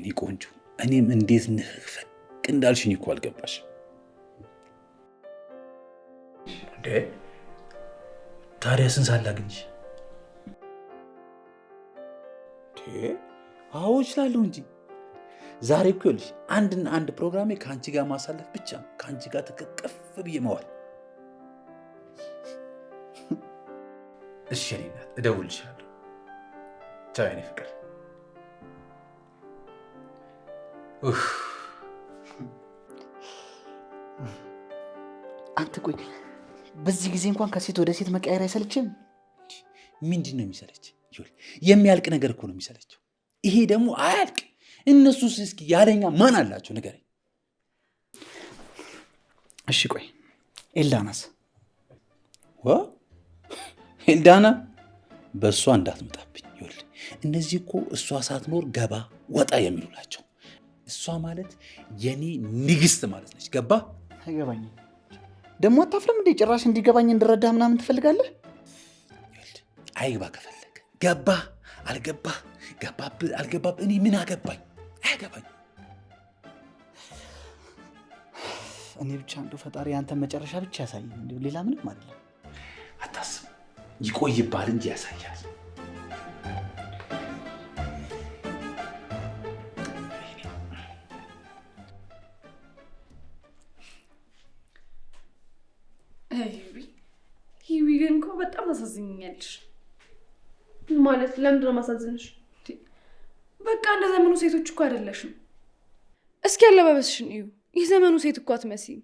የኔ ቆንጆ እኔም እንዴት ንፍቅ እንዳልሽኝ እኮ አልገባሽ እንዴ? ታዲያ ስንት ሳላገኝሽ? አዎ እችላለሁ እንጂ ዛሬ እኮ ይኸውልሽ አንድና አንድ ፕሮግራሜ ከአንቺ ጋር ማሳለፍ ብቻ ነው። ከአንቺ ጋር ተቀፍ ብዬ መዋል። እሺ የኔ እናት እደውልልሻለሁ። ቻው የኔ ፍቅር። አንተ ቆይ በዚህ ጊዜ እንኳን ከሴት ወደ ሴት መቀየር አይሰለችም? ምንድን ነው የሚሰለች? የሚያልቅ ነገር እኮ ነው የሚሰለችው። ይሄ ደግሞ አያልቅ። እነሱስ እስኪ ያለኛ ማን አላቸው ንገረኝ። እሺ ቆይ ኤልዳናስ? ኤልዳና በእሷ እንዳትመጣብኝ። ይኸውልህ እነዚህ እኮ እሷ ሳትኖር ገባ ወጣ የሚሉ ናቸው። እሷ ማለት የኔ ንግስት ማለት ነች። ገባ? አይገባኝም። ደግሞ አታፍርም እንዴ? ጭራሽ እንዲገባኝ እንድረዳህ ምናምን ትፈልጋለህ? አይግባ ከፈለገ ገባ አልገባ ገባብህ አልገባብህ እኔ ምን አገባኝ? አያገባኝ። እኔ ብቻ እንደው ፈጣሪ አንተን መጨረሻ ብቻ ያሳየኝ፣ እንደው ሌላ ምንም አይደለም። አታስብ፣ ይቆይብሃል እንጂ ያሳያል። ሂዊ ግን እኮ በጣም አሳዝኛለሽ። ማለት ለምንድን ነው ማሳዝንሽ? በቃ እንደ ዘመኑ ሴቶች እኮ አይደለሽም። እስኪ አለባበስሽን እዩ። የዘመኑ ሴት እኮ አትመስይም።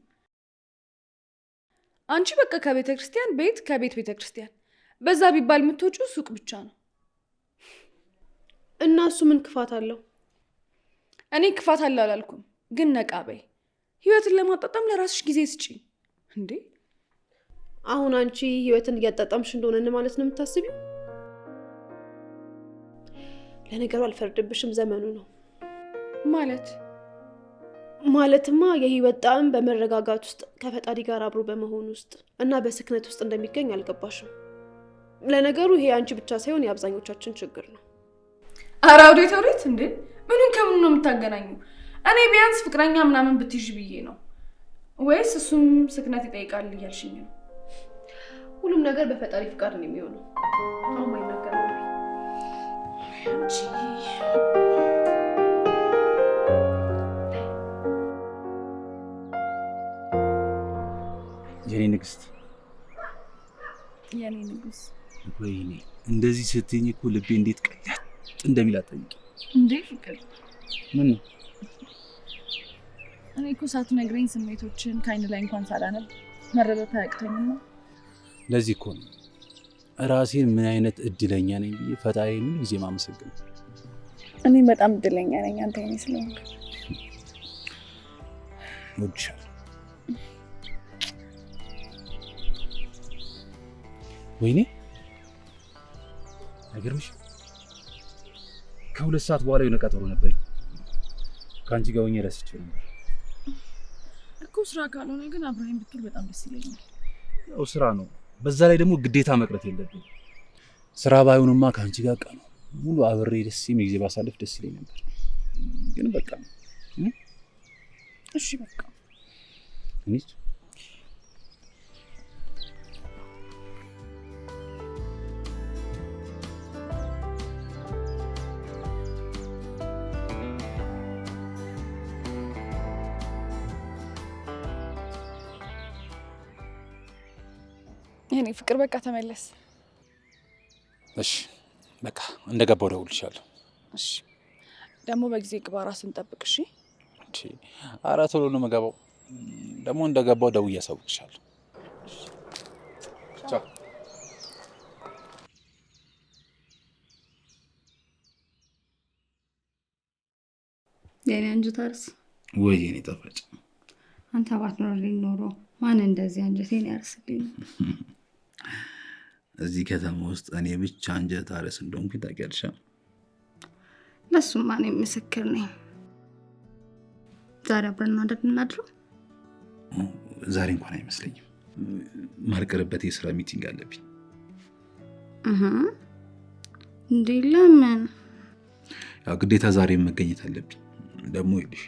አንቺ በቃ ከቤተ ክርስቲያን ቤት ከቤት ቤተ ክርስቲያን በዛ ቢባል የምትወጪው ሱቅ ብቻ ነው። እና እሱ ምን ክፋት አለው? እኔ ክፋት አለው አላልኩም፣ ግን ነቃ በይ። ህይወትን ለማጣጣም ለራስሽ ጊዜ ስጪ እንዴ። አሁን አንቺ ህይወትን እያጣጣምሽ እንደሆነ ማለት ነው የምታስቢው? ለነገሩ አልፈርድብሽም፣ ዘመኑ ነው ማለትማ የህይወት ጣዕም በመረጋጋት ውስጥ ከፈጣሪ ጋር አብሮ በመሆን ውስጥ እና በስክነት ውስጥ እንደሚገኝ አልገባሽም። ለነገሩ ይሄ አንቺ ብቻ ሳይሆን የአብዛኞቻችን ችግር ነው። ኧረ ወዴት እንዴ? ምኑን ከምኑ ነው የምታገናኙ? እኔ ቢያንስ ፍቅረኛ ምናምን ብትይዥ ብዬ ነው። ወይስ እሱም ስክነት ይጠይቃል እያልሽኝ ነው? ሁሉም ነገር በፈጣሪ ፍቃድ ነው የሚሆነው። አሁን አይናገር ነው የኔ ንግስት፣ የኔ ንጉስ። ወይኔ እንደዚህ ስትይኝ እኮ ልቤ እንዴት ቀላል እንደሚል አጠይቂ እንዴ። ፍቅር ምን ነው? እኔ እኮ ሳትነግረኝ ስሜቶችን ከአይን ላይ እንኳን ሳላነብ መረዳት አያቅተኝም ነው። ለዚህ እኮ ነው ራሴን ምን አይነት እድለኛ ነኝ ብዬ ፈጣሪን ሁሉ ጊዜ ማመሰግነው። እኔ በጣም እድለኛ ነኝ አንተ የኔ ስለሆንክ። እወድሻለሁ። ወይኔ አይገርምሽም? ከ2 ሰዓት በኋላ የሆነ ቀጠሮ ነበረኝ። ከአንቺ ጋር ሆኜ ረስቼው ነበር እኮ። ስራ ካልሆነ ግን አብረኸኝ ብትል በጣም ደስ ይለኛል። ያው ስራ ነው፣ በዛ ላይ ደግሞ ግዴታ መቅረት የለብኝ። ስራ ባይሆንማ ከአንቺ ጋር ቀኑ ሙሉ አብሬ ደስ የሚል ጊዜ ባሳልፍ ደስ ይለኝ ነበር። ግን በቃ እሺ በቃ እንዴ የኔ ፍቅር በቃ ተመለስ። እሺ በቃ እንደገባው ደውልልሻለሁ። እሺ ደግሞ በጊዜ ግባ፣ ራስን ጠብቅ። እሺ ኧረ ቶሎ ነው የምገባው። ደግሞ እንደገባው ደውዬ አሳውቅሻለሁ። ቻው። የኔ አንጀታርስ ወይ የኔ ጣፋጭ፣ አንተ ባትኖርልኝ ኖሮ ማን እንደዚህ አንጀቴን ያርስልኝ? እዚህ ከተማ ውስጥ እኔ ብቻ አንጀት አርስ እንደሆንኩ ታውቂያለሽ። ለሱማ እኔ ምስክር ነኝ። ዛሬ አብረን ነው እንደምናድረው? ዛሬ እንኳን አይመስለኝም። ማልቀርበት የስራ ሚቲንግ አለብኝ። እንዴ ለምን? ያው ግዴታ ዛሬ መገኘት አለብኝ። ደግሞ ይልሽ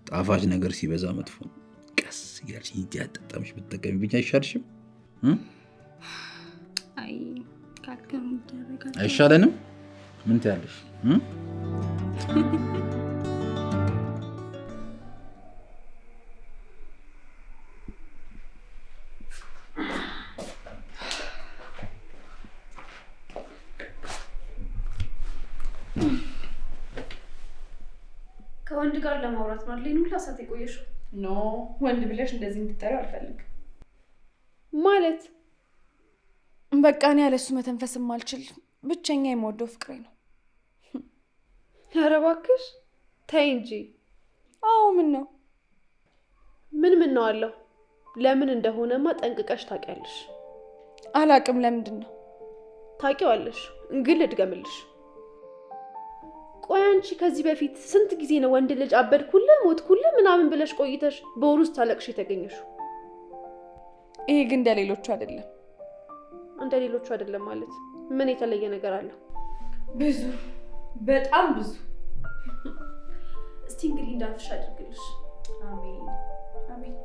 ጣፋጭ ነገር ሲበዛ መጥፎ ነው። ቀስ እያልሽ እያጣጣምሽ ብትጠቀሚ ብቻ አይሻልሽም? አይ ካልከም ይደረጋል። አይሻለንም? ምን ትያለሽ? ከወንድ ጋር ለማውራት ነው አይደል? ሁላ ሰዓት የቆየሽው? ኖ ወንድ ብለሽ እንደዚህ እንድትጠሪው አልፈልግም። ማለት በቃ እኔ ያለሱ መተንፈስም አልችል። ብቸኛ የምወደው ፍቅሬ ነው። ኧረ እባክሽ ተይ እንጂ። አዎ ምን ነው? ምን ነው አለው? ለምን እንደሆነማ ጠንቅቀሽ ታውቂያለሽ። አላቅም። ለምንድን ነው? ታውቂዋለሽ፣ ግን ልድገምልሽ። ቆይ አንቺ ከዚህ በፊት ስንት ጊዜ ነው ወንድ ልጅ አበድኩልህ ሞትኩልህ ምናምን ብለሽ ቆይተሽ በወር ውስጥ ታለቅሽ የተገኘሽው? ይሄ ግን እንደሌሎቹ አይደለም። እንደሌሎቹ አይደለም ማለት ምን የተለየ ነገር አለው? ብዙ፣ በጣም ብዙ። እስቲ እንግዲህ እንዳልፍሽ አድርግልሽ። አሜን አሜን።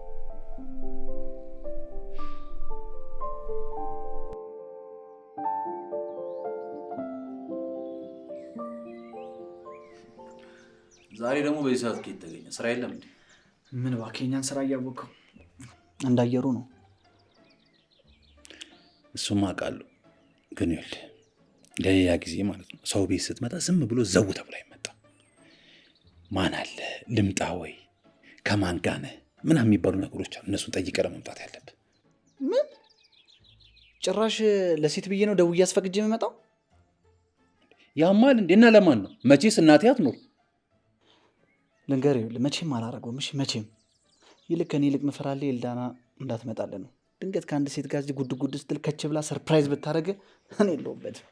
ዛሬ ደግሞ በዚህ ሰዓት ከየት ተገኘ? ስራ የለም እንዴ? ምን እባክህ የእኛን ስራ እያወቅኸው እንዳየሩ ነው። እሱማ አውቃለሁ፣ ግን ይኸውልህ ለሌላ ጊዜ ማለት ነው ሰው ቤት ስትመጣ ዝም ብሎ ዘው ተብሎ አይመጣም። ማን አለ ልምጣ ወይ ከማን ጋር ነህ ምናምን የሚባሉ ነገሮች አሉ። እነሱን ጠይቀህ ለመምጣት ያለብህ። ምን ጭራሽ ለሴት ብዬ ነው ደውዬ አስፈቅጄ የምመጣው? ያማል እንዴ? እና ለማን ነው? መቼስ እናቴ አትኖር። ልንገርህ ይኸውልህ መቼም አላረገውም። እሺ መቼም ይልቅ ከኔ ይልቅ ምፈራለህ ኤልዳና እንዳትመጣልህ ነው። ድንገት ከአንድ ሴት ጋር ጉድ ጉድ ስትል ከች ብላ ሰርፕራይዝ ብታደርግ እኔ የለሁበትም።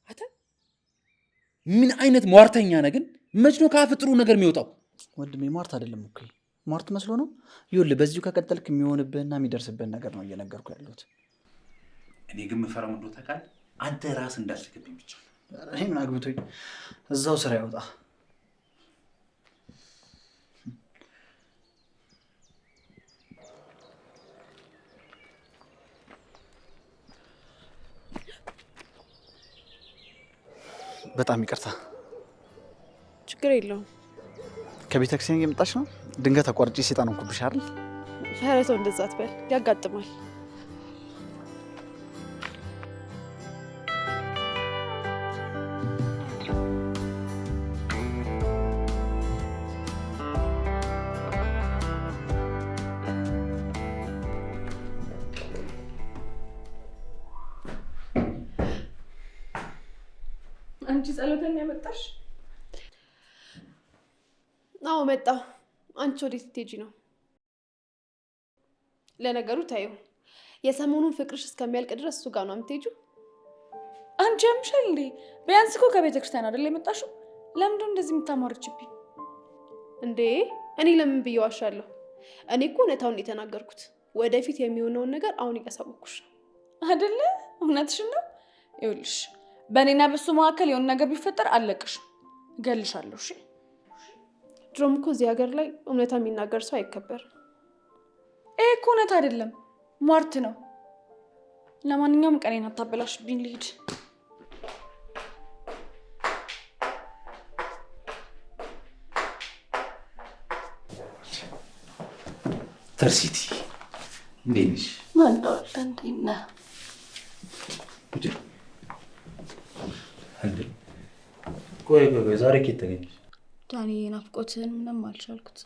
አተ ምን አይነት ሟርተኛ ነህ ግን? መች ነው ከአፍ ጥሩ ነገር የሚወጣው? ወንድሜ ሟርት አይደለም እኮ ሟርት መስሎ ነው። ይኸውልህ በዚሁ ከቀጠልክ የሚሆንብህና የሚደርስብህን ነገር ነው እየነገርኩ ያለሁት። እኔ ግን ምፈራው እንደው ታውቃለህ፣ አንተ ራስህ እንዳትልክብኝ ብቻ። እኔ ምን አግብቶኝ እዛው ስራ ያውጣ። በጣም ይቅርታ። ችግር የለውም። ከቤተክርስቲያን እየመጣች ነው? ድንገት አቋርጬ ሴጣን ሆንኩብሽ አይደል? ኧረ ተው እንደዛ አትበል፣ ያጋጥማል። አንቺ ጸሎተኛ መጣሽ? አዎ መጣሁ። አንቺ ወዴት ልትሄጂ ነው? ለነገሩ ታዩ የሰሞኑን ፍቅርሽ እስከሚያልቅ ድረስ እሱ ጋር ነው የምትሄጂው? አንቺ ያምሻል እንዴ? ቢያንስ እኮ ከቤተ ክርስቲያን አይደል የመጣሽው? ለምንድን እንደዚህ የምታማርችብኝ እንዴ? እኔ ለምን ብዬ ዋሻለሁ? እኔ እኮ እውነታውን የተናገርኩት። ወደፊት የሚሆነውን ነገር አሁን እያሳወኩሽ ነው አይደለ? እውነትሽን ነው። ይኸውልሽ በእኔና በሱ መካከል የሆነ ነገር ቢፈጠር አለቅሽም፣ እገልሻለሁ። እሺ? ድሮም እኮ እዚህ ሀገር ላይ እውነታ የሚናገር ሰው አይከበርም። ይሄ እኮ እውነት አይደለም፣ ሟርት ነው። ለማንኛውም ቀኔን አታበላሽብኝ፣ ልሂድ። ተርሲቲ እንዴት ነሽ? ማንዳውላ እንዴት ነህ? ቆይ ዛሬ ከየት ተገኘሽ? ዳኒ ናፍቆትህን ምንም አልቻልኩት።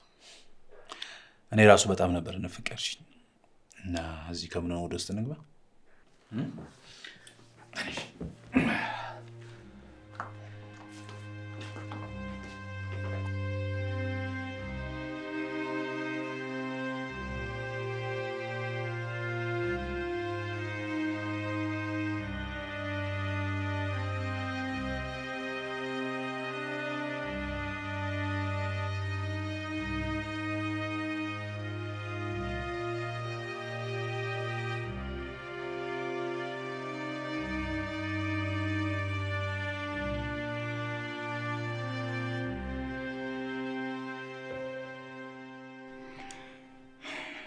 እኔ ራሱ በጣም ነበር ንፍቀርሽኝ እና እዚህ ከምን ወደ ውስጥ እንግባ።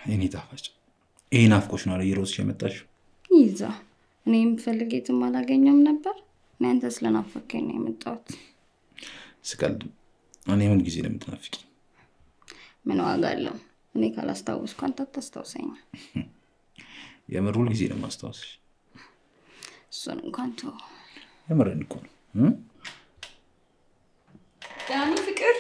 እኔ ጣፋጭ ይሄን አፍቆሽ ነው ለየሮስ የመጣሽ ይዛ እኔም ፈልጌትም አላገኘም ነበር እኔ አንተ ስለናፈቀኝ ነው የመጣሁት ስቀልድ እኔ ምን ጊዜ ለምትናፍቂ ምን ዋጋ አለው እኔ ካላስታውስኩ አንተ ታስታውሰኝ የምር ሁሉ ጊዜ ለማስታወስሽ እሱን እንኳን ተው የምርን እኮ ነው ዳኒ ፍቅር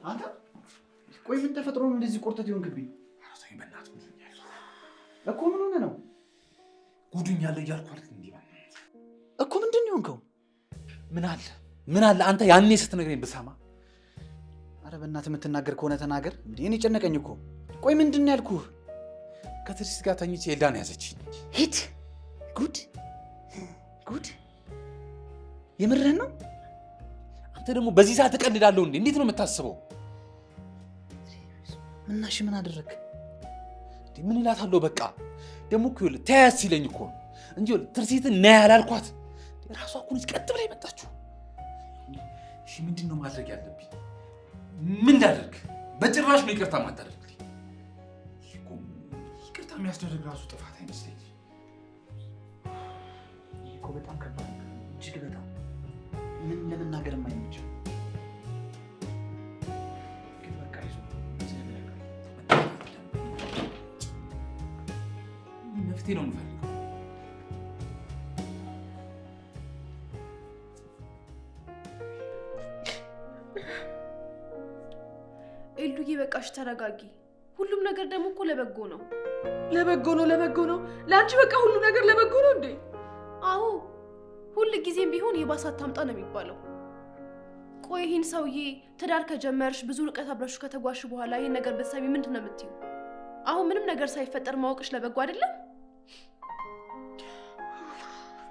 አንተ ቆይ ምን ተፈጥሮ ነው እንደዚህ ቆርጠት ይሆንክብኝ? አራተኛ በእናትህ ጉዱኛል እኮ ምን ሆነ ነው? ጉዱኛል እያልኩ አይደል እንዴ? እኮ ምንድን ነው የሆንከው? ምን አለ አንተ ያኔ ስትነግረኝ ብሰማ። አረ በእናትህ የምትናገር ከሆነ ተናገር እንዴ። እኔ ጨነቀኝ እኮ። ቆይ ምንድን ነው ያልኩህ? ከትሪስት ጋር ተኝቼ ኤልዳን ያዘችኝ። ሂድ ጉድ የምርህን ነው? አንተ ደግሞ በዚህ ሰዓት እቀልዳለሁ እንዴ? እንዴት ነው የምታስበው? ምናሽ ምን አደረክ? ምን እላታለሁ? በቃ ደግሞ እኮ ይኸውልህ ተያያዝ ሲለኝ እኮ ነው እንጂ ትርሲትን ና ያላልኳት ራሷ እኮ ነች ቀጥ ብላ የመጣችው። እሺ ምንድን ነው ማድረግ ያለብኝ? ምን እንዳደርግ? በጭራሽ ነው ይቅርታ ማታደርግልኝ። ይቅርታ የሚያስደርግ ራሱ ጥፋት አይመስለኝም። ይህ እኮ በጣም ከባድ ነው፣ እጅግ በጣም ምን ለመናገር የማይመች ግን በቃ ይዞ መፍትሄ ነው የምፈልገው። ኤልዱዬ በቃሽ፣ ተረጋጊ። ሁሉም ነገር ደግሞ እኮ ለበጎ ነው። ለበጎ ነው። ለአንቺ በቃ ሁሉ ነገር ለበጎ ነው እንዴ? አዎ፣ ሁል ጊዜም ቢሆን የባሰ አታምጣ ነው የሚባለው። ቆይ ይህን ሰውዬ ትዳር ከጀመርሽ ብዙ ርቀት አብረሹ ከተጓሽ በኋላ ይህን ነገር ብትሰሚ ምንድን ነው የምትይው? አሁን ምንም ነገር ሳይፈጠር ማወቅሽ ለበጎ አይደለም?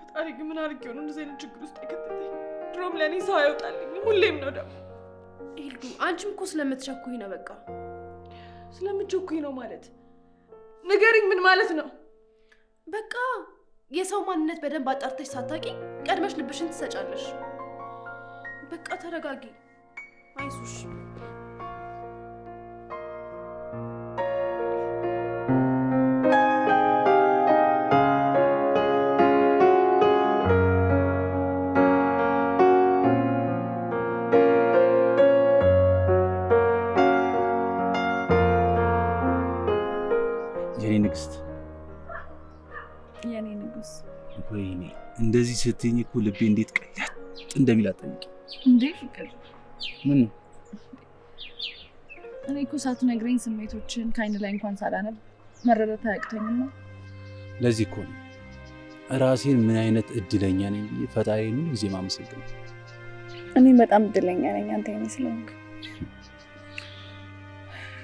ፈጣሪ ግን ምን አድርጌው ነው እንደዚህ አይነት ችግር ውስጥ የከተተኝ? ድሮም ለእኔ ሰው አይወጣልኝም፣ ሁሌም ነው ደግሞ። ኤልዱ አንቺም እኮ ስለምትቸኩኝ ነው። በቃ ስለምትቸኩኝ ነው ማለት ንገሪኝ፣ ምን ማለት ነው? በቃ የሰው ማንነት በደንብ አጣርተሽ ሳታቂ ቀድመሽ ልብሽን ትሰጫለሽ። በቃ ተረጋጊ፣ አይዞሽ። የኔ ንጉስ፣ ወይኔ እንደዚህ ስትይኝ እኮ ልቤ እንዴት ቀያት እንደሚል አጠይቂ። እንዴ ፍቅር፣ ምን ነው? እኔ እኮ ሳትነግረኝ ስሜቶችን ከአይን ላይ እንኳን ሳላነብ መረዳት አያቅተኝም ነው። ለዚህ እኮ ነው ራሴን ምን አይነት እድለኛ ነኝ ብዬ ፈጣሪን ሁሉ ጊዜ ማመሰግነው። እኔ በጣም እድለኛ ነኝ አንተ የኔ ስለሆንክ።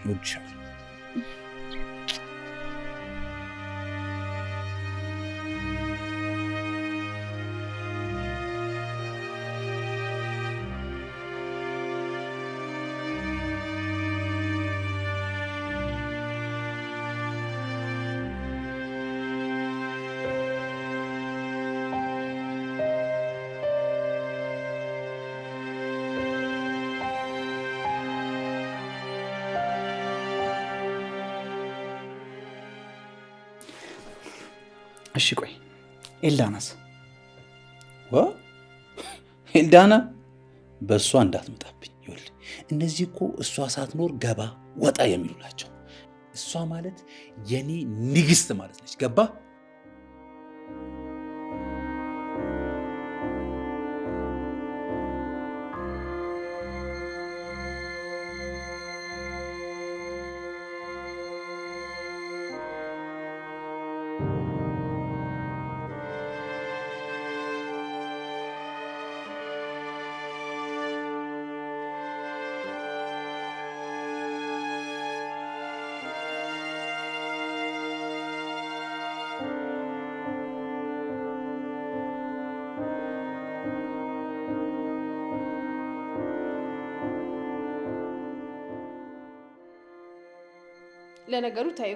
እወድሻለሁ። እሺ ቆይ ኤልዳናስ? ኤልዳና በእሷ እንዳትመጣብኝ። ይኸውልህ እነዚህ እኮ እሷ ሳትኖር ገባ ወጣ የሚሉ ናቸው። እሷ ማለት የኔ ንግስት ማለት ነች። ገባ? ለነገሩ ታዩ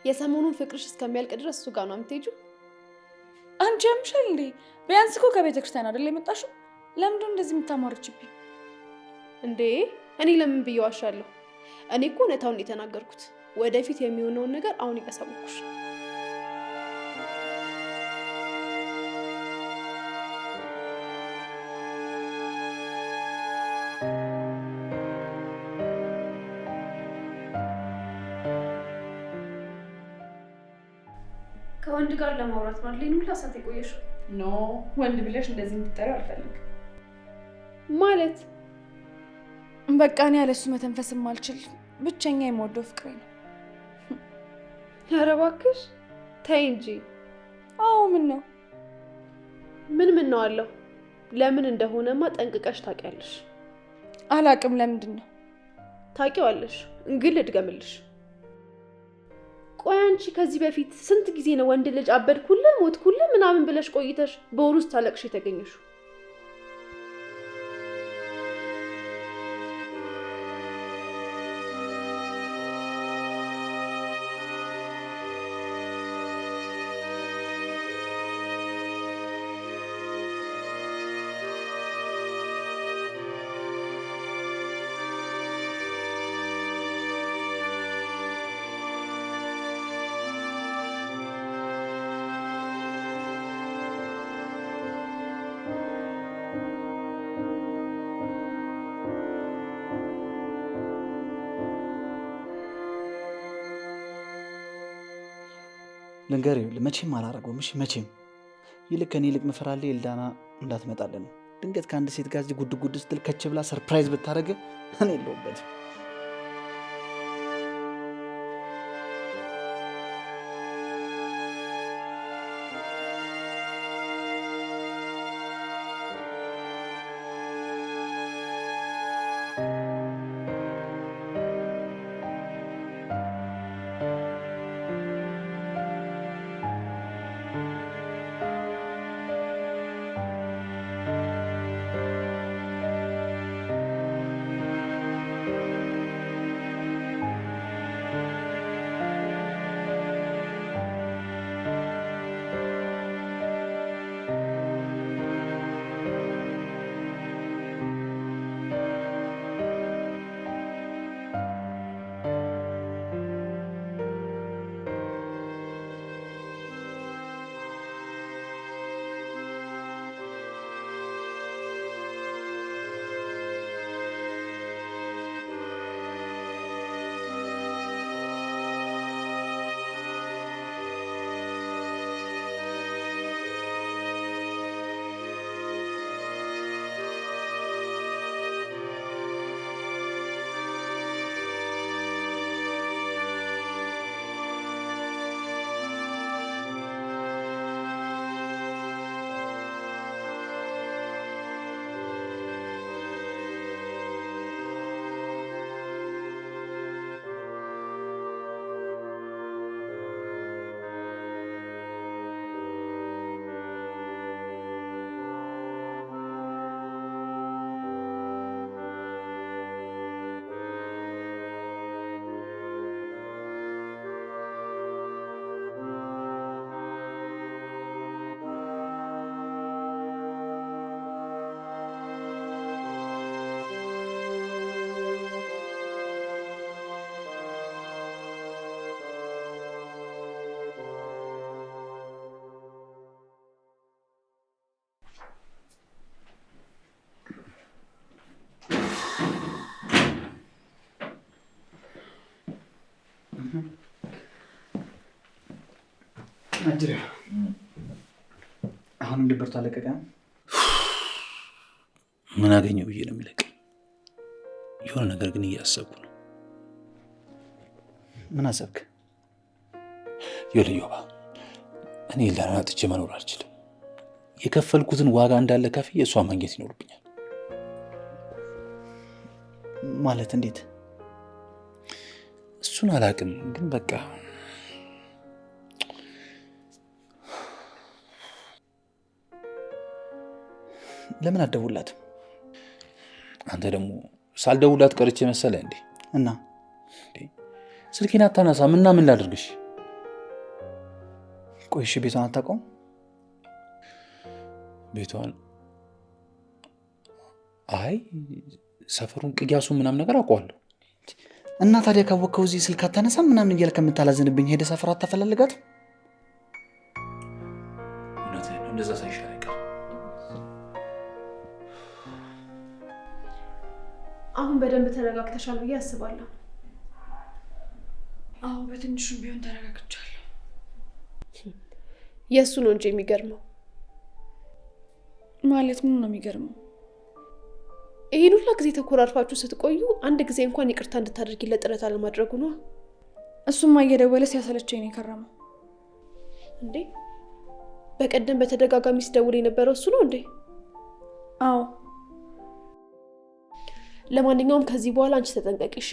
የሰሞኑን ፍቅርሽ እስከሚያልቅ ድረስ እሱ ጋር ነው የምትሄጂው? አንቺ ያምሻል እንዴ? ቢያንስ እኮ ከቤተ ክርስቲያን አይደል የመጣሽው? ለምንድን እንደዚህ የምታማርችብኝ እንዴ? እኔ ለምን ብዬ ዋሻለሁ? እኔ እኮ እውነታውን የተናገርኩት። ወደፊት የሚሆነውን ነገር አሁን ይቀሳውኩሽ። ከወንድ ጋር ለማውራት ነው አይደል? ሁላ ሰዓት የቆየሽው? ኖ ወንድ ብለሽ እንደዚህ እንድትጠሪ አልፈልግም። ማለት በቃ እኔ ያለሱ መተንፈስም አልችል። ብቸኛ የምወደው ፍቅሬ ነው። ኧረ እባክሽ ተይ እንጂ። አዎ ምን ነው? ምን ነው አለው? ለምን እንደሆነማ ጠንቅቀሽ ታውቂያለሽ። አላቅም። ለምንድን ነው? ታውቂዋለሽ፣ ግን ልድገምልሽ። ቆይ አንቺ ከዚህ በፊት ስንት ጊዜ ነው ወንድ ልጅ አበድኩልህ ሞትኩልህ ምናምን ብለሽ ቆይተሽ በወር ውስጥ ታለቅሽ የተገኘሽው? ልንገር ይኸውልህ መቼም አላረገውም። እሺ መቼም ይልቅ ከኔ ይልቅ ምፈራለህ ኤልዳና እንዳትመጣልን ነው። ድንገት ከአንድ ሴት ጋር ጉድ ጉድ ስትል ከች ብላ ሰርፕራይዝ ብታደርግ እኔ የለሁበትም። አጅሬ አሁንም ድብርቱ አለቀቀ? ምን አገኘው ብዬ ነው የሚለቅ። የሆነ ነገር ግን እያሰብኩ ነው። ምን አሰብክ? ዮባ እኔ ኤልዳናን አጥቼ መኖር አልችልም። የከፈልኩትን ዋጋ እንዳለ ከፍዬ እሷ ማግኘት ይኖርብኛል። ማለት እንዴት? እሱን አላውቅም፣ ግን በቃ ለምን አትደውልላትም? አንተ ደግሞ ሳልደውላት ቀርቼ መሰለህ እንዴ? እና ስልኬን አታነሳም እና ምን ላድርግሽ? ቆይ እሺ፣ ቤቷን አታውቀውም? ቤቷን? አይ ሰፈሩን፣ ቅያሱ ምናምን ነገር አውቀዋለሁ። እና ታዲያ ካወቅከው እዚህ ስልክ አታነሳም ምናምን እያልክ ከምታላዝንብኝ ሄደህ ሰፈር አታፈላልጋትም? እውነትህን ነው። እንደዛ ሳይሻል አይቀርም። አሁን በደንብ ተረጋግተሻል ብዬ አስባለሁ። አዎ በትንሹም ቢሆን ተረጋግቻለሁ። የእሱ ነው እንጂ የሚገርመው። ማለት ምን ነው የሚገርመው? ይሄን ሁላ ጊዜ ተኮራርፋችሁ ስትቆዩ አንድ ጊዜ እንኳን ይቅርታ እንድታደርጊለት ጥረት አለማድረጉ ነው። እሱማ እየደወለ ሲያሰለቸኝ ነው የከረመው። እንዴ በቀደም በተደጋጋሚ ሲደውል የነበረው እሱ ነው እንዴ? አዎ። ለማንኛውም ከዚህ በኋላ አንቺ ተጠንቀቂ እሺ።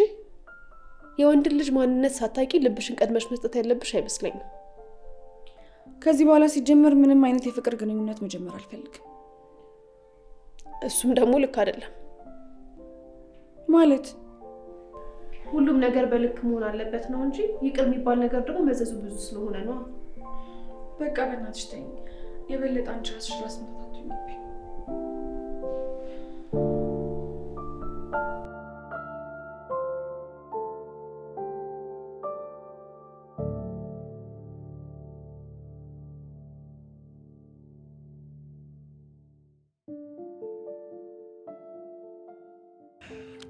የወንድ ልጅ ማንነት ሳታውቂ ልብሽን ቀድመሽ መስጠት ያለብሽ አይመስለኝም። ከዚህ በኋላ ሲጀመር ምንም አይነት የፍቅር ግንኙነት መጀመር አልፈልግም። እሱም ደግሞ ልክ አይደለም። ማለት ሁሉም ነገር በልክ መሆን አለበት ነው እንጂ ይቅር የሚባል ነገር ደግሞ መዘዙ ብዙ ስለሆነ ነው። በቃ በእናትሽ ተይኝ። የበለጠ አንቺ ራስሽ ራስ ምታታቱኝ።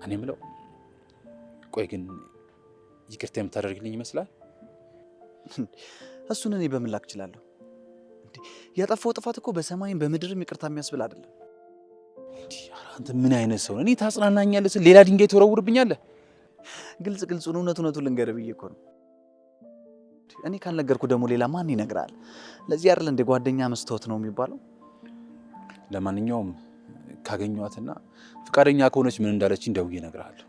እኔ የምለው ቆይ ግን ይቅርታ የምታደርግልኝ ይመስላል? እሱን እኔ በምን ላክ እችላለሁ? ያጠፋው ጥፋት እኮ በሰማይም በምድርም ይቅርታ የሚያስብል አይደለም። አንተ ምን አይነት ሰው ነህ? እኔ ታጽናናኛለህ፣ ሌላ ድንጋይ ትወረውርብኛለህ። ግልጽ ግልጹን እውነቱን ልንገርህ ብዬ እኮ ነው። እኔ ካልነገርኩ ደግሞ ሌላ ማን ይነግራል? ለዚህ አይደል እንደ ጓደኛ መስታወት ነው የሚባለው። ለማንኛውም ካገኘኋትና ፍቃደኛ ከሆነች ምን እንዳለችኝ ደውዬ እነግርሃለሁ።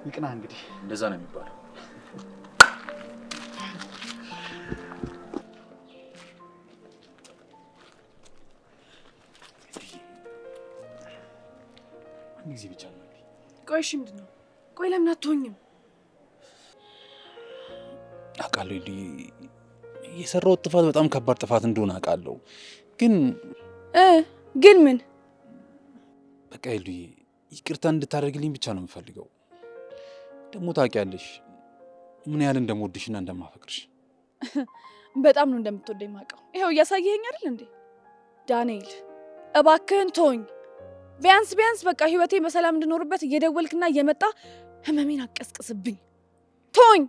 ይቅና እንግዲህ እንደዛ ነው የሚባለው። አንድ ጊዜ ብቻ ነው። ቆይ እሺ ምንድን ነው? ቆይ ለምን አትሆኝም? አውቃለሁ የሰራሁት ጥፋት በጣም ከባድ ጥፋት እንደሆነ አውቃለሁ። ግን ምን በቃ ይሉዬ ይቅርታ እንድታደርግልኝ ብቻ ነው የምፈልገው። ደግሞ ታውቂያለሽ ምን ያህል እንደምወድሽና እንደማፈቅርሽ። በጣም ነው እንደምትወደኝ ማውቀው። ይኸው እያሳየኸኝ አይደል እንዴ? ዳንኤል እባክህን ተወኝ። ቢያንስ በቃ ህይወቴን በሰላም እንድኖርበት እየደወልክና እየመጣ ህመሜን አቀስቅስብኝ። ተወኝ።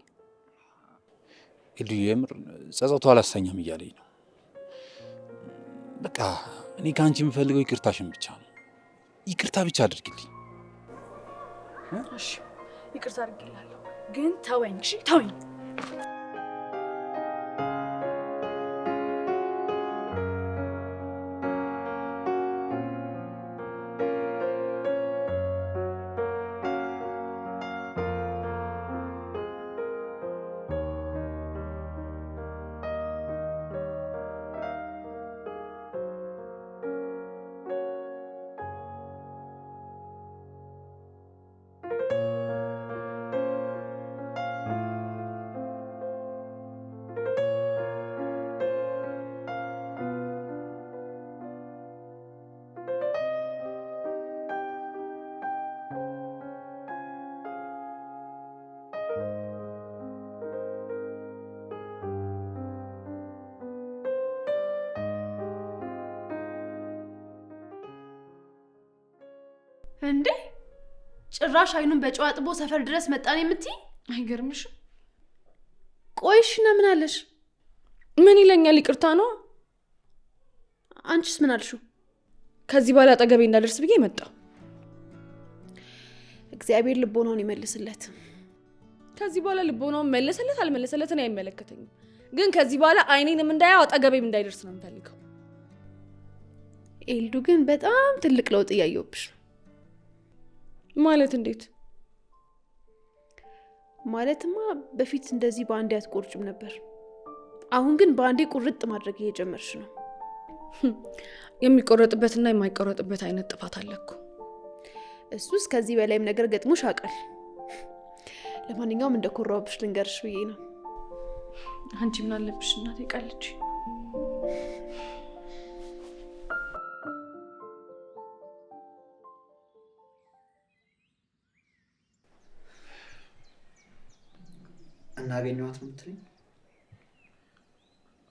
ይሉዬ የምር ጸጸቱ አላሰኛም እያለኝ ነው። በቃ እኔ ከአንቺ የምፈልገው ይቅርታሽን ብቻ ነው። ይቅርታ ብቻ አድርግልኝ። እሺ ይቅርታ አድርግልሃለሁ፣ ግን ተወኝ። እሺ ተወኝ። እንዴ ጭራሽ አይኑን በጨዋ ጥቦ ሰፈር ድረስ መጣን የምትይ? አይገርምሽም? ቆይሽና ምን አለሽ? ምን ይለኛል? ይቅርታ ነው። አንቺስ ምን አልሽው? ከዚህ በኋላ አጠገቤ እንዳደርስ ብዬ መጣሁ። እግዚአብሔር ልቦናውን ይመልስለት። ከዚህ በኋላ ልቦናውን መለሰለት አልመለሰለት እኔ አይመለከተኝም። ግን ከዚህ በኋላ አይኔንም እንዳያው አጠገቤም እንዳይደርስ ነው የምፈልገው። ኤልዱ ግን በጣም ትልቅ ለውጥ እያየሁብሽ ነው። ማለት እንዴት? ማለትማ በፊት እንደዚህ በአንዴ አትቆርጭም ነበር። አሁን ግን በአንዴ ቁርጥ ማድረግ እየጀመርሽ ነው። የሚቆረጥበትና የማይቆረጥበት አይነት ጥፋት አለ እኮ። እሱስ ከዚህ በላይም ነገር ገጥሞሽ አውቃል። ለማንኛውም እንደኮራውብሽ ልንገርሽ ብዬ ነው። አንቺ ምን አለብሽ እናቴ ቃልች። እናገኘዋት ነው የምትለኝ?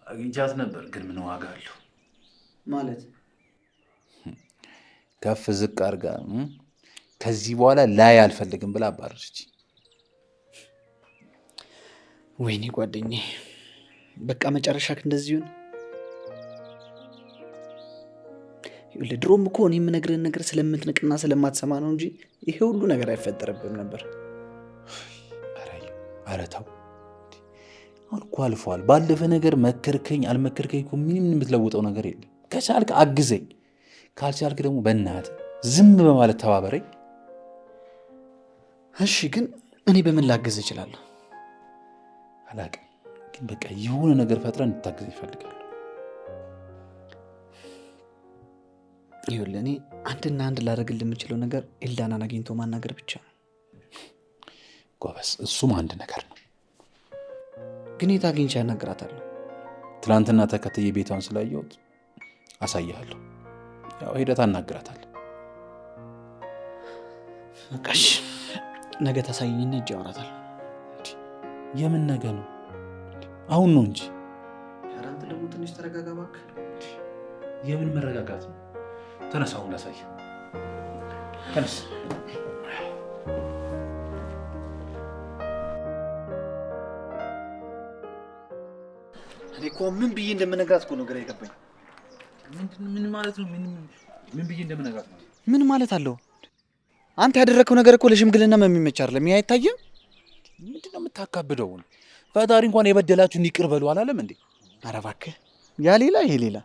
አግኝቻት ነበር፣ ግን ምን ዋጋ አለው? ማለት ከፍ ዝቅ አድርጋ ከዚህ በኋላ ላይ አልፈልግም ብላ አባረረች። ወይኔ ጓደኛዬ፣ በቃ መጨረሻክ እንደዚህ ይሁን። ድሮም እኮ እኔ የምነግርህን ነገር ስለምትንቅና ስለማትሰማ ነው እንጂ ይሄ ሁሉ ነገር አይፈጠረብም ነበር። ኧረ ተው፣ አሁን እኮ አልፏል። ባለፈ ነገር መከርከኝ አልመከርከኝ እኮ ምንም የምትለውጠው ነገር የለም። ከቻልክ አግዘኝ፣ ካልቻልክ ደግሞ በእናትህ ዝም በማለት ተባበረኝ። እሺ፣ ግን እኔ በምን ላግዝ እችላለሁ? አላቅም፣ ግን በቃ የሆነ ነገር ፈጥረን እንድታግዝ ይፈልጋል። ይኸውልህ፣ እኔ አንድና አንድ ላደርግልህ የምችለው ነገር ኤልዳናን አግኝቶ ማናገር ብቻ ነው። ጎበስ፣ እሱም አንድ ነገር ነው። ግን የት አግኝቼ አናግራታለሁ? ትናንትና ተከትዬ ቤቷን ስላየሁት አሳያለሁ። ያው ሄደት አናግራታለሁ። በቃሽ፣ ነገ ታሳይኝና ሂጅ አወራታለሁ። የምን ነገ ነው? አሁን ነው እንጂ። ኧረ አንተ ደግሞ ትንሽ ተረጋጋ እባክህ። የምን መረጋጋት ነው? ተነስ፣ አሁን ላሳይ። ተነስ። እኔ እኮ ምን ብዬ እንደምነግራት እኮ ነው ግራ የገባኝ። ምን ማለት ነው? ምን ብዬ እንደምነግራት ነው? ምን ማለት አለው? አንተ ያደረግከው ነገር እኮ ለሽምግልና የሚመች አይደለም። ይሄ አይታየም? ምንድን ነው የምታካብደው? ፈጣሪ እንኳን የበደላችሁን ይቅር በሉ አላለም እንዴ? ኧረ እባክህ፣ ያ ሌላ ይሄ ሌላ።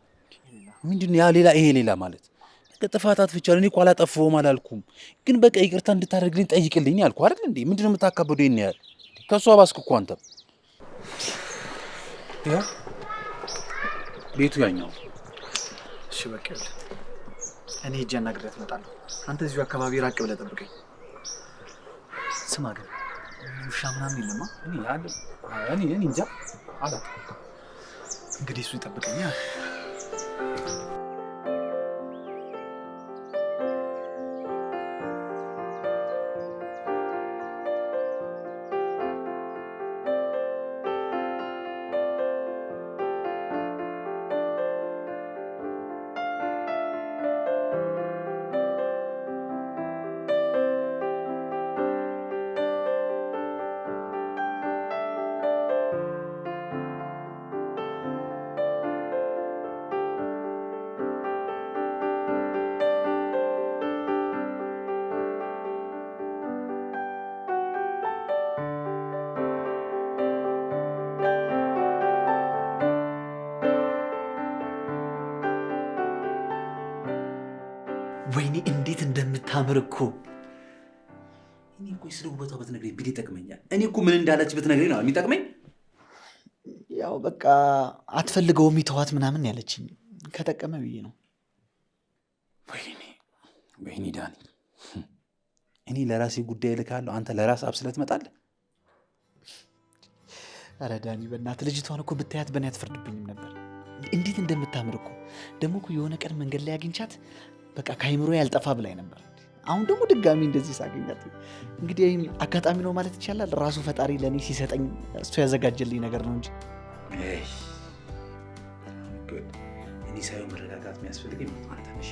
ምንድን ነው ያ ሌላ ይሄ ሌላ ማለት? ጥፋት አጥፍቻለሁ፣ እኔ እኮ አላጠፋሁም አላልኩም። ግን በቃ ይቅርታ እንድታደርግልኝ ጠይቅልኝ አልኩ አይደል እንዴ? ምንድን ነው የምታካብደው? ይሄን ያህል ከእሷ ባስክ እኮ አንተም። ያው ቤቱ ያኛው። እሺ በቃ እኔ ሂጅ አናግሬያት እመጣለሁ። አንተ እዚሁ አካባቢ ራቅ ብለህ ጠብቀኝ። ስማ ግን ውሻ ምናምን የለማ? እኔ እንጃ አላውቅም። እንግዲህ እሱ ይጠብቀኛል። ወይኔ እንዴት እንደምታምር እኮ። እኔ እኮ ስለ ውበቷ ብትነግረኝ ቢል ይጠቅመኛል። እኔ እኮ ምን እንዳለች ብትነግረኝ ነው የሚጠቅመኝ። ያው በቃ አትፈልገውም ይተዋት ምናምን ያለችኝ፣ ከጠቀመ ብዬ ነው። ወይኔ ዳኒ፣ እኔ ለራሴ ጉዳይ ልካለሁ፣ አንተ ለራስ አብስለህ ትመጣለህ። ኧረ ዳኒ በእናትህ ልጅቷን እኮ ብታያት በእኔ አትፈርድብኝም ነበር። እንዴት እንደምታምር እኮ። ደግሞ እኮ የሆነ ቀን መንገድ ላይ አግኝቻት በቃ ከአይምሮ ያልጠፋ ብላኝ ነበር። አሁን ደግሞ ድጋሚ እንደዚህ ሳገኛት እንግዲህ አጋጣሚ ነው ማለት ይቻላል። ራሱ ፈጣሪ ለእኔ ሲሰጠኝ እሱ ያዘጋጀልኝ ነገር ነው እንጂ እኔ ሳይሆን መረጋጋት የሚያስፈልገኝ አንተ ነሽ።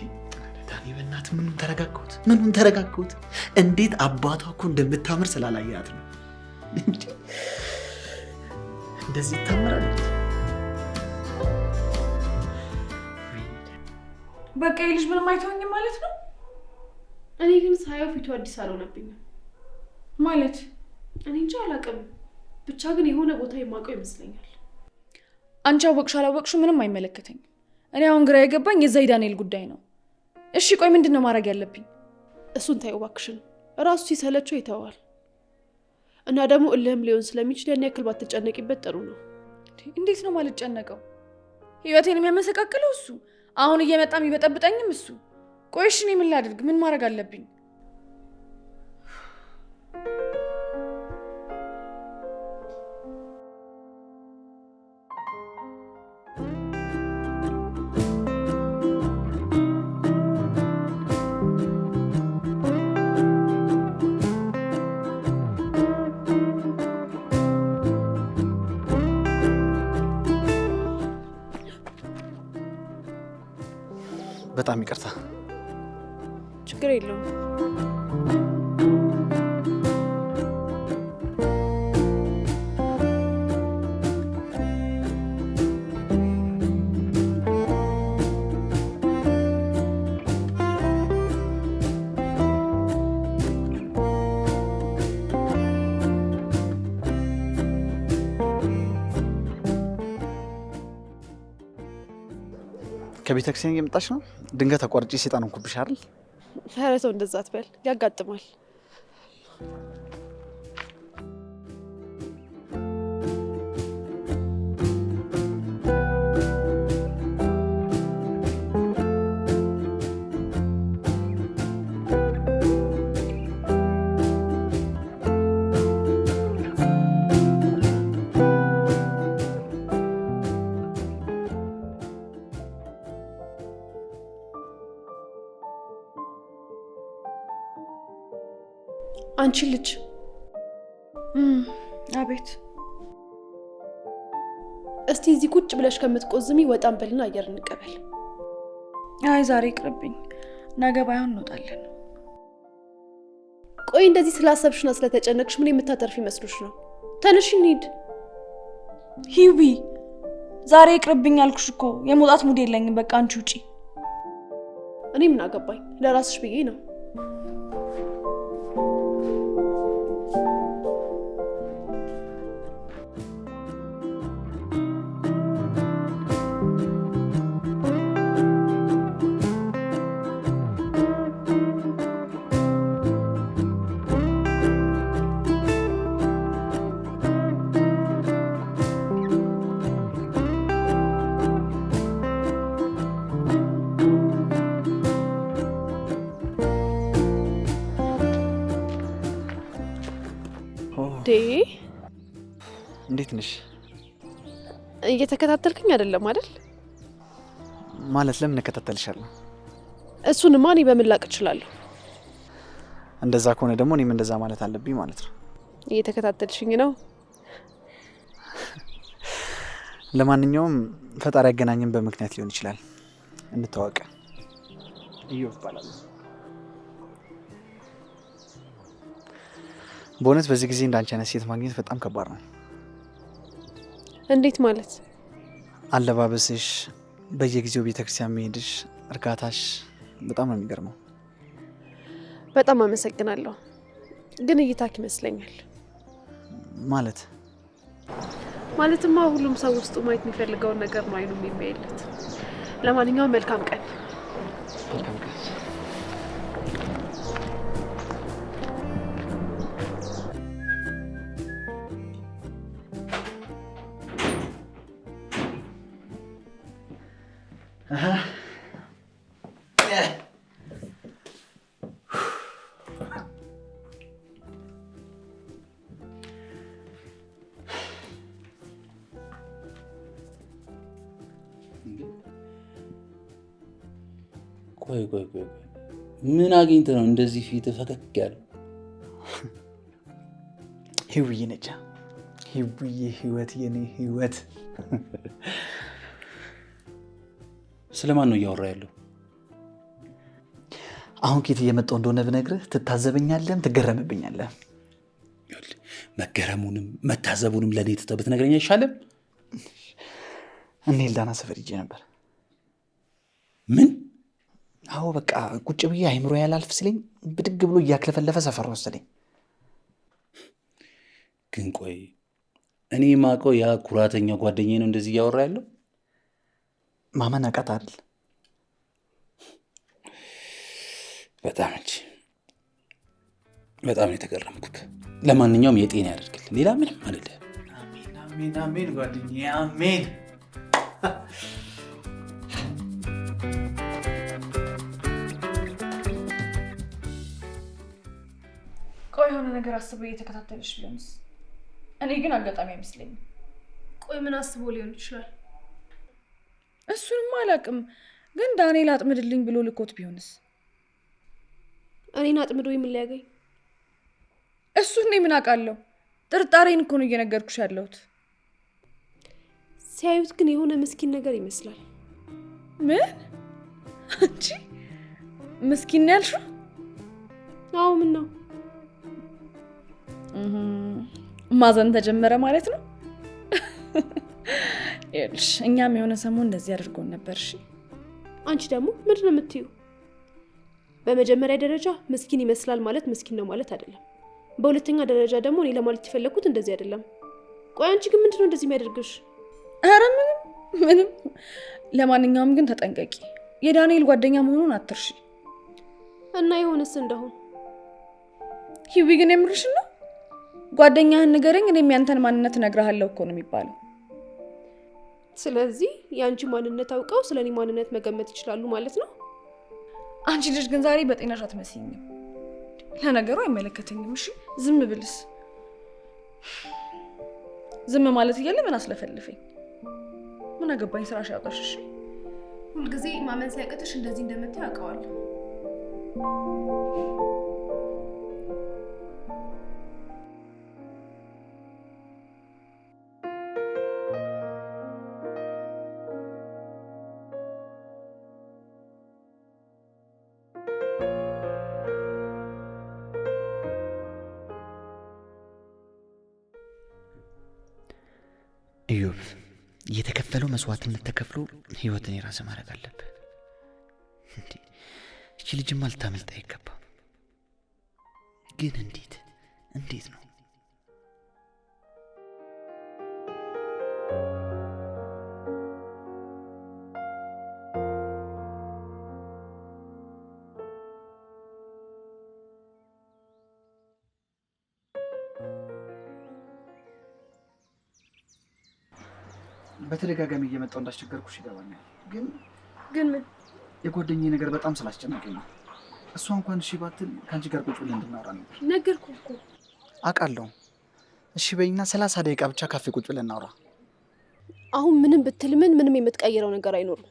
ዳኒ በእናትህ ምኑን ተረጋግሁት? እንዴት አባቷ እኮ እንደምታምር ስላላያት ነው። እንደዚህ ይታምራል። በቃ ልጅ ምንም አይተውኝም ማለት ነው? እኔ ግን ሳየው ፊቱ አዲስ አልሆነብኝም ማለት እኔ እንጃ አላውቅም። ብቻ ግን የሆነ ቦታ የማውቀው ይመስለኛል። አንቺ አወቅሽ አላወቅሽ ምንም አይመለከተኝም። እኔ አሁን ግራ የገባኝ የዛ ዳንኤል ጉዳይ ነው። እሺ ቆይ ምንድነው ማድረግ ያለብኝ? እሱን ታዩ እባክሽን። ራሱ ሲሰለቸው ይተዋል እና ደግሞ እልህም ሊሆን ስለሚችል ያን ያክል ባትጨነቂበት ጥሩ ነው። እንዴት ነው ማለት ጨነቀው? ህይወቴን የሚያመሰቃቅለው እሱ፣ አሁን እየመጣ የሚበጠብጠኝም እሱ። ቆይ እሺ እኔ ምን ላድርግ? ምን ማድረግ አለብኝ? በጣም ይቅርታ። ችግር የለውም። ከቤተክርስቲያን እየመጣች ነው? ድንገት አቋርጬ ሰይጣን እንኩብሽ አይደል? ኧረ ተው እንደዛ አትበል፣ ያጋጥማል። አንቺ ልጅ አቤት። እስቲ እዚህ ቁጭ ብለሽ ከምትቆዝሚ ወጣን በልና አየር እንቀበል። አይ ዛሬ ይቅርብኝ፣ ነገ ባይሆን እንወጣለን። ቆይ እንደዚህ ስላሰብሽና ስለተጨነቅሽ ምን የምታተርፊ መስሎሽ ነው? ተነሽ እንሂድ። ሂዊ ዛሬ ይቅርብኝ አልኩሽ እኮ፣ የመውጣት ሙድ የለኝም። በቃ አንቺ ውጪ። እኔ ምን አገባኝ? ለራስሽ ብዬ ነው። እንዴት ነሽ? እየተከታተልከኝ አይደለም አይደል? ማለት ለምን እከታተልሻለሁ? እሱንማ እኔ በምን ላቅ እችላለሁ? እንደዛ ከሆነ ደግሞ እኔም እንደዛ ማለት አለብኝ ማለት ነው። እየተከታተልሽኝ ነው? ለማንኛውም ፈጣሪ ያገናኘን በምክንያት ሊሆን ይችላል። እንተዋወቅ። ኢዮብ እባላለሁ። በእውነት በዚህ ጊዜ እንዳንቺ አይነት ሴት ማግኘት በጣም ከባድ ነው። እንዴት ማለት? አለባበስሽ፣ በየጊዜው ቤተክርስቲያን መሄድሽ፣ እርጋታሽ በጣም ነው የሚገርመው። በጣም አመሰግናለሁ። ግን እይታክ ይመስለኛል። ማለትማ ሁሉም ሰው ውስጡ ማየት የሚፈልገውን ነገር ነው አይኑ የሚያይለት። ለማንኛውም መልካም ቀን። ቆይ ምን አግኝተህ ነው እንደዚህ ፊት ፈከክ ያለው? ህይወዬ ነች። ህይወዬ ህይወት፣ የኔ ህይወት። ስለማን ነው እያወራ ያለው? አሁን ኬት እየመጣው እንደሆነ ብነግርህ ትታዘበኛለህም ትገረምብኛለህ። መገረሙንም መታዘቡንም ለኔ ትተህ ብትነግረኝ አይሻልም? እኔ ኤልዳና ሰፈር ሂጄ ነበር። ምን? አዎ በቃ ቁጭ ብዬ አይምሮ ያላልፍ ስለኝ ብድግ ብሎ እያክለፈለፈ ሰፈር ወሰደኝ። ግን ቆይ እኔ ማውቀው ያ ኩራተኛ ጓደኛዬ ነው እንደዚህ እያወራ ያለው? ማመን አቃት አይደል? በጣም እንጂ በጣም ነው የተገረምኩት። ለማንኛውም የጤና ያደርግልን፣ ሌላ ምንም አይደለም። አሜን አሜን አሜን ጓደኛዬ አሜን። ቆይ የሆነ ነገር አስበው እየተከታተለሽ ቢሆንስ? እኔ ግን አጋጣሚ አይመስለኝም። ቆይ ምን አስቦ ሊሆን ይችላል? እሱንም አላውቅም፣ ግን ዳንኤል አጥምድልኝ ብሎ ልኮት ቢሆንስ? እኔን አጥምዶ ምን ሊያገኝ? እሱ እኔ ምን አውቃለሁ? ጥርጣሬን እኮ ነው እየነገርኩሽ ያለሁት። ሲያዩት ግን የሆነ ምስኪን ነገር ይመስላል። ምን? አንቺ ምስኪን ነው ያልሽው? አዎ ምን ነው? ማዘን ተጀመረ ማለት ነው። ይኸውልሽ እኛም የሆነ ሰሞን እንደዚህ አድርጎን ነበር። እሺ አንቺ ደግሞ ምንድን ነው የምትይው? በመጀመሪያ ደረጃ ምስኪን ይመስላል ማለት ምስኪን ነው ማለት አይደለም። በሁለተኛ ደረጃ ደግሞ እኔ ለማለት የፈለኩት እንደዚህ አይደለም። ቆይ አንቺ ግን ምንድን ነው እንደዚህ የሚያደርግሽ? ኧረ ምንም። ለማንኛውም ግን ተጠንቀቂ፣ የዳንኤል ጓደኛ መሆኑን አትርሺ። እና የሆነስ እንደሆን ሂዊ ግን የምርሽን ነው? ጓደኛህን ንገረኝ፣ እኔም ያንተን ማንነት እነግርሃለሁ እኮ ነው የሚባለው። ስለዚህ የአንቺ ማንነት አውቀው ስለኔ ማንነት መገመት ይችላሉ ማለት ነው? አንቺ ልጅ ግን ዛሬ በጤናሽ አትመስይኝም። ለነገሩ አይመለከተኝም። እሺ ዝም ብልስ? ዝም ማለት እያለ ምን አስለፈልፈኝ? ምን አገባኝ? ስራሽ ያውጣሽ። እሺ ሁልጊዜ ማመን ሳይቀጥሽ እንደዚህ እንደምትይ አውቀዋለሁ። ኢዮብ የተከፈለው መስዋዕትነት ተከፍሎ ህይወትን የራስ ማድረግ አለብህ። እቺ ልጅማ ልታመልጥ አይገባም። ግን እንዴት ነው? በተደጋጋሚ እየመጣው እንዳስቸገርኩሽ ይገባኛል። ግን ምን የጓደኛዬ ነገር በጣም ስላስጨነቀኝ ነው። እሷ እንኳን እሺ ባትል ከአንቺ ጋር ቁጭ ብለን እንድናወራ ነበር። ነገርኩህ እኮ። አውቃለሁ። እሺ በይና 30 ደቂቃ ብቻ ካፌ ቁጭ ብለን እናውራ። አሁን ምንም ብትል ምንም የምትቀይረው ነገር አይኖርም።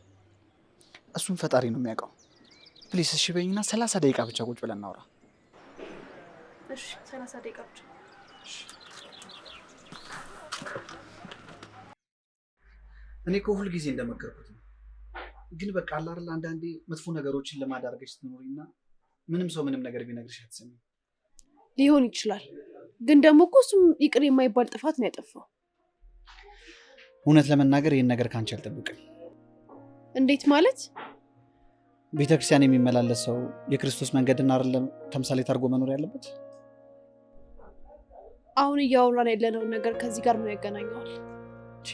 እሱም ፈጣሪ ነው የሚያውቀው። ፕሊስ እሺ በይና 30 ደቂቃ ብቻ ቁጭ ብለን እናውራ። እሺ 30 ደቂቃ ብቻ። እኔ እኮ ሁል ጊዜ እንደመከርኩት ነው። ግን በቃ አለ አይደል አንዳንዴ መጥፎ ነገሮችን ለማዳርገሽ ስትኖሪና ምንም ሰው ምንም ነገር ቢነግርሽ አትሰሚም። ሊሆን ይችላል። ግን ደግሞ እኮ እሱም ይቅር የማይባል ጥፋት ነው ያጠፋው። እውነት ለመናገር ይህን ነገር ካንቺ አልጠብቅም። እንዴት ማለት? ቤተክርስቲያን የሚመላለስ ሰው የክርስቶስ መንገድና አይደለም ተምሳሌት አድርጎ መኖር ያለበት? አሁን እያወራን ያለነውን ነገር ከዚህ ጋር ምን ያገናኘዋል?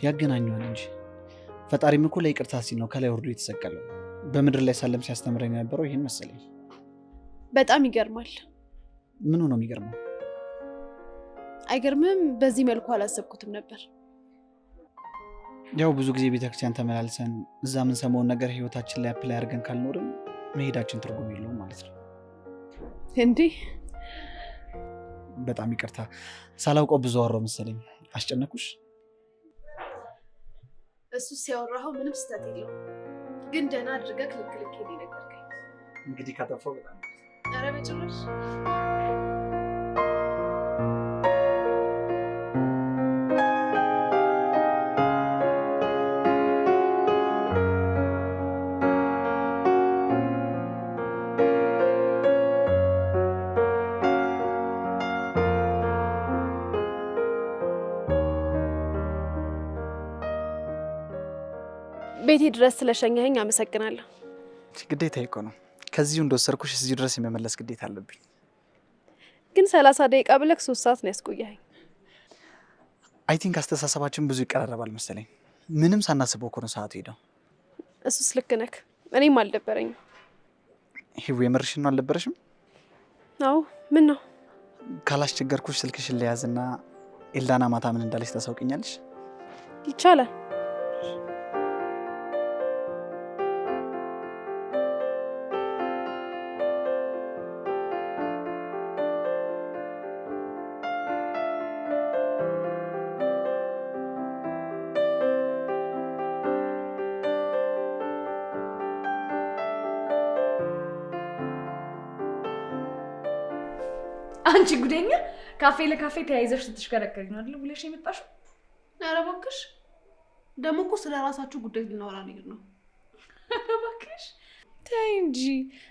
ያገናኘዋል እንጂ ፈጣሪም እኮ ለይቅርታ ሲል ነው ከላይ ወርዶ የተሰቀለው። በምድር ላይ ሳለም ሲያስተምረኝ የነበረው ይሄን መሰለኝ። በጣም ይገርማል። ምኑ ነው የሚገርመው? አይገርምም? በዚህ መልኩ አላሰብኩትም ነበር። ያው ብዙ ጊዜ ቤተክርስቲያን ተመላልሰን እዛ የምንሰማውን ነገር ህይወታችን ላይ አፕላይ አድርገን ካልኖርም መሄዳችን ትርጉም የለውም ማለት ነው። እንዴ በጣም ይቅርታ፣ ሳላውቀው ብዙ አወራሁ መሰለኝ። አስጨነኩሽ? እሱ ሲያወራው ምንም ስህተት የለውም፣ ግን ደህና አድርገህ ክልክልክ ነገርከኝ። እንግዲህ ካጠፋው በጣም ኧረ በጭራሽ። ቤቴ ድረስ ስለሸኘኸኝ አመሰግናለሁ። ግዴታ እኮ ነው። ከዚሁ እንደወሰድኩሽ እዚሁ ድረስ የመመለስ ግዴታ አለብኝ። ግን 30 ደቂቃ ብለክ 3 ሰዓት ነው ያስቆያኝ። አይ ቲንክ አስተሳሰባችን ብዙ ይቀራረባል መሰለኝ። ምንም ሳናስበው እኮ ነው ሰዓቱ ሄደው። እሱስ ልክ ነክ። እኔም አልደበረኝም። ሂው የምርሽን ነው አልደበረሽም? አዎ ምን ነው? ካላስቸገርኩሽ ስልክሽን ለያዝና ኤልዳና ማታ ምን እንዳለች ታሳውቅኛለሽ? ይቻላል። አንቺ ጉደኛ ካፌ ለካፌ ተያይዘሽ ስትሽከረከሪ ነው አይደል ብለሽ የመጣሽው? ኧረ እባክሽ ደግሞ እኮ ስለ ራሳችሁ ጉዳይ ልናወራ ነው። ኧረ እባክሽ ተይ እንጂ።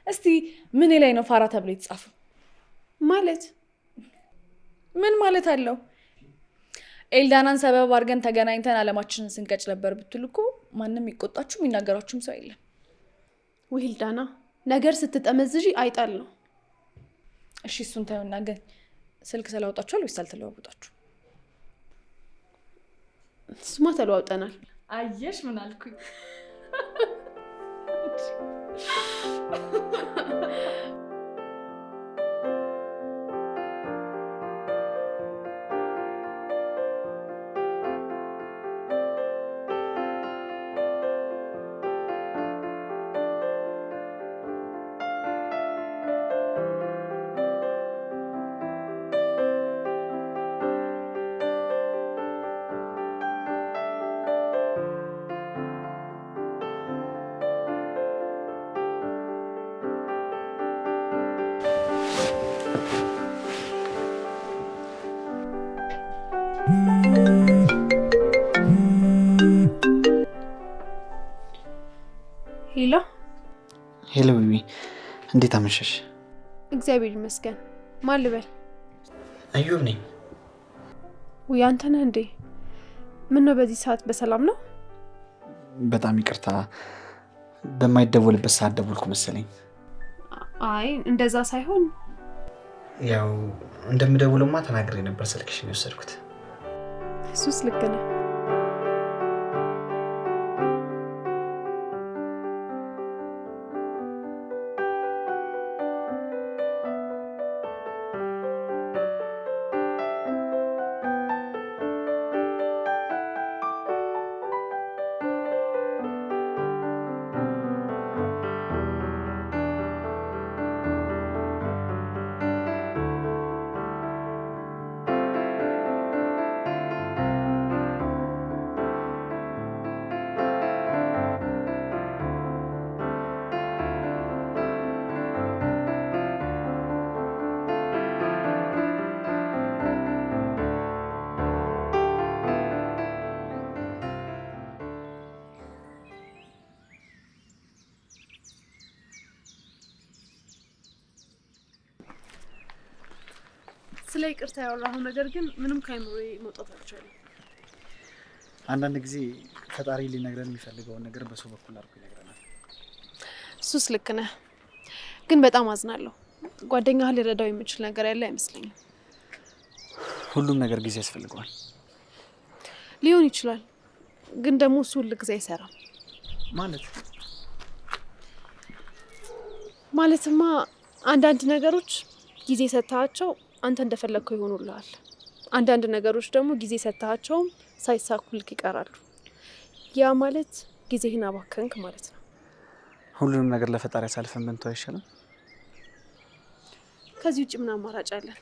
እስቲ ምን ላይ ነው ፋራ ተብሎ የተጻፈው? ማለት ምን ማለት አለው? ኤልዳናን ሰበብ አድርገን ተገናኝተን አለማችንን ስንቀጭ ነበር ብትሉ እኮ ማንም ይቆጣችሁ የሚናገራችሁም ሰው የለም። ወይ ኤልዳና ነገር ስትጠመዝጂ አይጣል ነው። እሺ እሱን ታዩና ግን ስልክ ስላወጣችኋል ወይስ አልተለዋወጣችሁ? እሱማ ተለዋውጠናል። አየሽ ምን አልኩኝ? ሄሎ ሄሎ ቢቢ፣ እንዴት አመሸሽ? እግዚአብሔር ይመስገን። ማን ልበል? አዩብ ነኝ። ውይ አንተ ነህ እንዴ? ምን ነው በዚህ ሰዓት በሰላም ነው? በጣም ይቅርታ፣ በማይደወልበት ሰዓት ደወልኩ መሰለኝ። አይ እንደዛ ሳይሆን ያው እንደምደውልማ ተናግሬ ነበር ስልክሽን የወሰድኩት። እሱስ ልክ ነህ። ስለ ይቅርታ ያወራኸው ነገር ግን ምንም ከአይምሮዬ መውጣት አልቻለም። አንዳንድ ጊዜ ፈጣሪ ሊነግረን የሚፈልገውን ነገር በሰው በኩል አድርጎ ይነግረናል። እሱስ ልክ ነህ፣ ግን በጣም አዝናለሁ። ጓደኛህ ሊረዳው የሚችል ነገር ያለ አይመስለኝም። ሁሉም ነገር ጊዜ ያስፈልገዋል። ሊሆን ይችላል፣ ግን ደግሞ እሱ ሁል ጊዜ አይሰራም። ማለትማ አንዳንድ ነገሮች ጊዜ ሰጥታቸው አንተ እንደፈለግከው ይሆኑልሃል። አንዳንድ ነገሮች ደግሞ ጊዜ ሰጥታቸውም ሳይሳኩልክ ይቀራሉ። ያ ማለት ጊዜህን አባከንክ ማለት ነው። ሁሉንም ነገር ለፈጣሪ አሳልፈን ብንተው አይሻልም? ከዚህ ውጭ ምን አማራጭ አለን?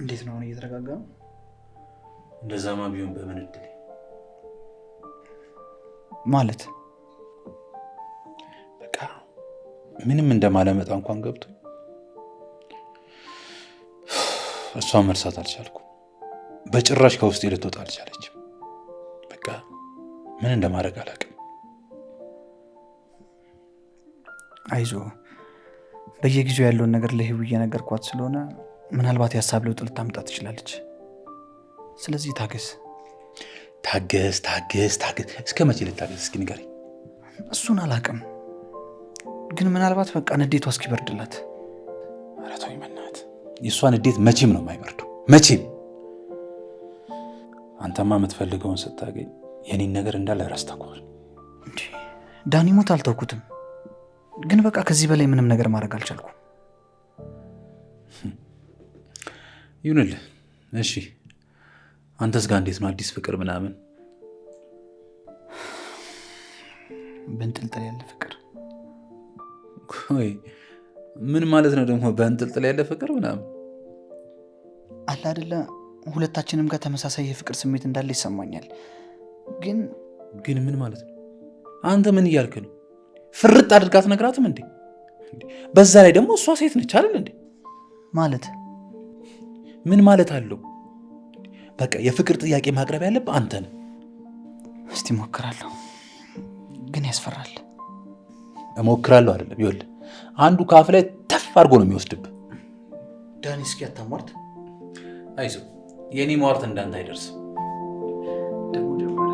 እንዴት ነው እየተረጋጋ ነው? እንደዛማ ቢሆን በምን እድል ማለት በቃ ምንም እንደማለመጣ እንኳን ገብቶ እሷን መርሳት አልቻልኩም። በጭራሽ ከውስጤ ልትወጣ አልቻለችም። በቃ ምን እንደማድረግ አላውቅም። አይዞ በየጊዜው ያለውን ነገር ለህይወት እየነገርኳት ስለሆነ ምናልባት የሀሳብ ለውጥ ልታምጣ ትችላለች። ስለዚህ ታገስ። እስከ መቼ ልታገስ? እስኪ ንገረኝ። እሱን አላውቅም፣ ግን ምናልባት በቃ ንዴቷ እስኪበርድላት። ኧረ ተወኝ በእናትህ። የእሷ ንዴት መቼም ነው የማይበርደው፣ መቼም። አንተማ የምትፈልገውን ስታገኝ የኔን ነገር እንዳለ ረስተኸዋል። ዳኒ ሞት አልተውኩትም፣ ግን በቃ ከዚህ በላይ ምንም ነገር ማድረግ አልቻልኩም። ይሁንልህ። እሺ አንተስ ጋር እንዴት ነው? አዲስ ፍቅር ምናምን? በእንጥልጥል ያለ ፍቅር? ወይ ምን ማለት ነው ደግሞ በእንጥልጥል ያለ ፍቅር ምናምን? አለ አይደለ፣ ሁለታችንም ጋር ተመሳሳይ የፍቅር ስሜት እንዳለ ይሰማኛል። ግን ምን ማለት ነው? አንተ ምን እያልክ ነው? ፍርጥ አድርጋት ነግራትም እንዴ? በዛ ላይ ደግሞ እሷ ሴት ነች አይደል እንዴ? ማለት ምን ማለት አለው? በቃ የፍቅር ጥያቄ ማቅረብ ያለብህ አንተ ነህ። እስቲ ሞክራለሁ፣ ግን ያስፈራል። እሞክራለሁ አይደለም፣ ይኸውልህ አንዱ ካፍ ላይ ተፍ አድርጎ ነው የሚወስድብህ። ዳኒ እስኪ አታሟርት። አይዞህ የኔ ሟርት እንዳንተ አይደርስም። ደግሞ ጀመረ።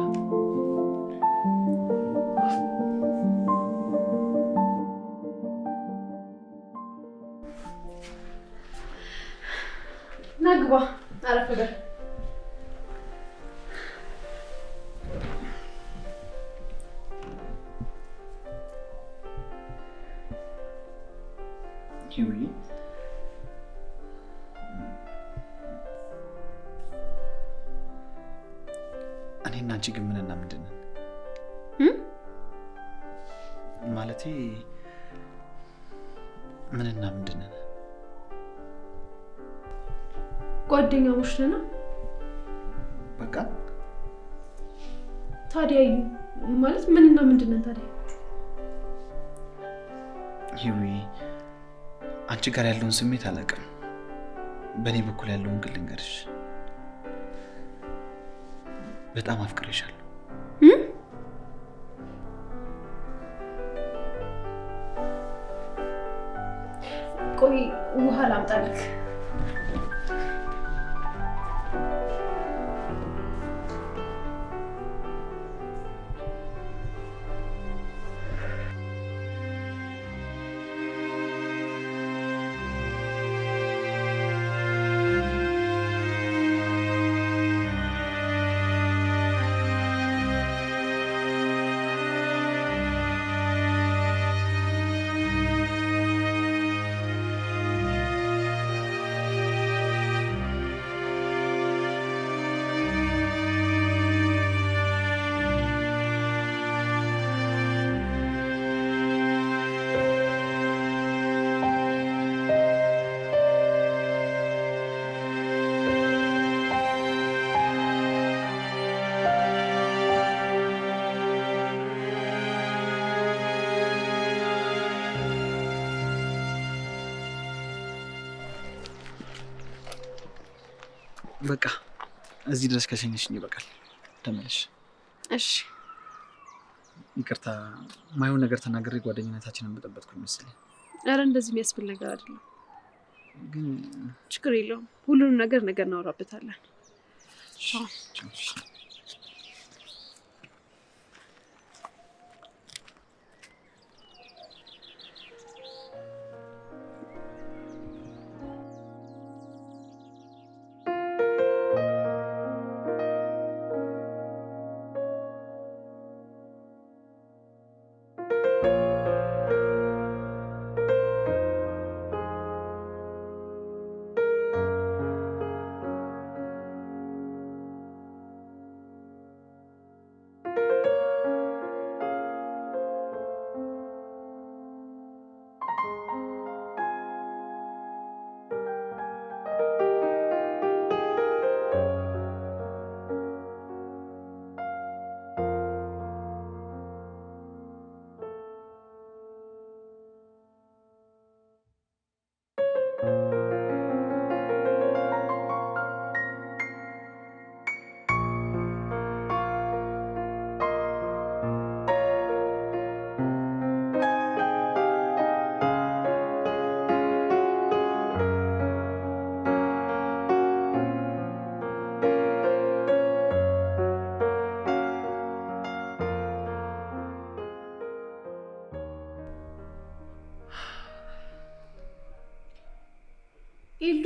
ናግባ አረፍ በል። እኔና አንቺ ግን ምንና ምንድን ነን? ማለቴ ምንና ምንድን ነን? ጓደኛሞች ነን። በቃ ታዲያ ማለት ምንና ምንድን ነን ታዲያ? ይዊ አንቺ ጋር ያለውን ስሜት አላውቅም። በእኔ በኩል ያለውን ግን ልንገርሽ፣ በጣም አፍቅሬሻለሁ። ቆይ ውሃ ላምጣልክ። በቃ እዚህ ድረስ ከሸኘሽኝ ይበቃል። ተመለሽ። እሺ። ይቅርታ ማይሆን ነገር ተናግሬ ጓደኝነታችንን በጠበጥኩኝ መሰለኝ። ኧረ እንደዚህ የሚያስብል ነገር አይደለም። ግን ችግር የለውም። ሁሉንም ነገር እናወራበታለን።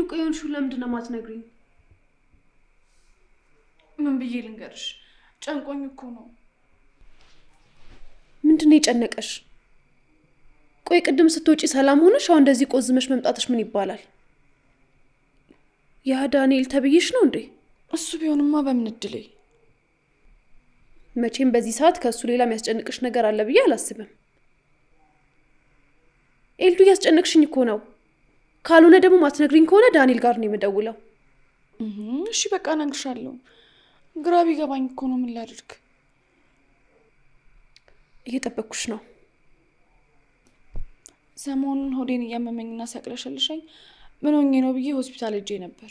ቆይ የሆንሽው ለምንድን ነው የማትነግሪኝ? ምን ብዬ ልንገርሽ? ጨንቆኝ እኮ ነው። ምንድን ነው የጨነቀሽ? ቆይ ቅድም ስትወጪ ሰላም ሆነሽ አሁን እንደዚህ ቆዝመሽ መምጣትሽ ምን ይባላል? ያ ዳንኤል ተብዬሽ ነው እንዴ? እሱ ቢሆንማ በምን እድሌ። መቼም በዚህ ሰዓት ከእሱ ሌላ የሚያስጨንቅሽ ነገር አለ ብዬ አላስብም። ኤልዱ እያስጨነቅሽኝ እኮ ነው። ካልሆነ ደግሞ ማትነግሪኝ ከሆነ ዳንኤል ጋር ነው የምደውለው። እሺ በቃ እነግርሻለሁ። ግራ ቢገባኝ እኮ ነው። ምን ላድርግ? እየጠበቅኩሽ ነው። ሰሞኑን ሆዴን እያመመኝና ሲያቅለሸልሸኝ ምን ሆኜ ነው ብዬ ሆስፒታል ሄጄ ነበር።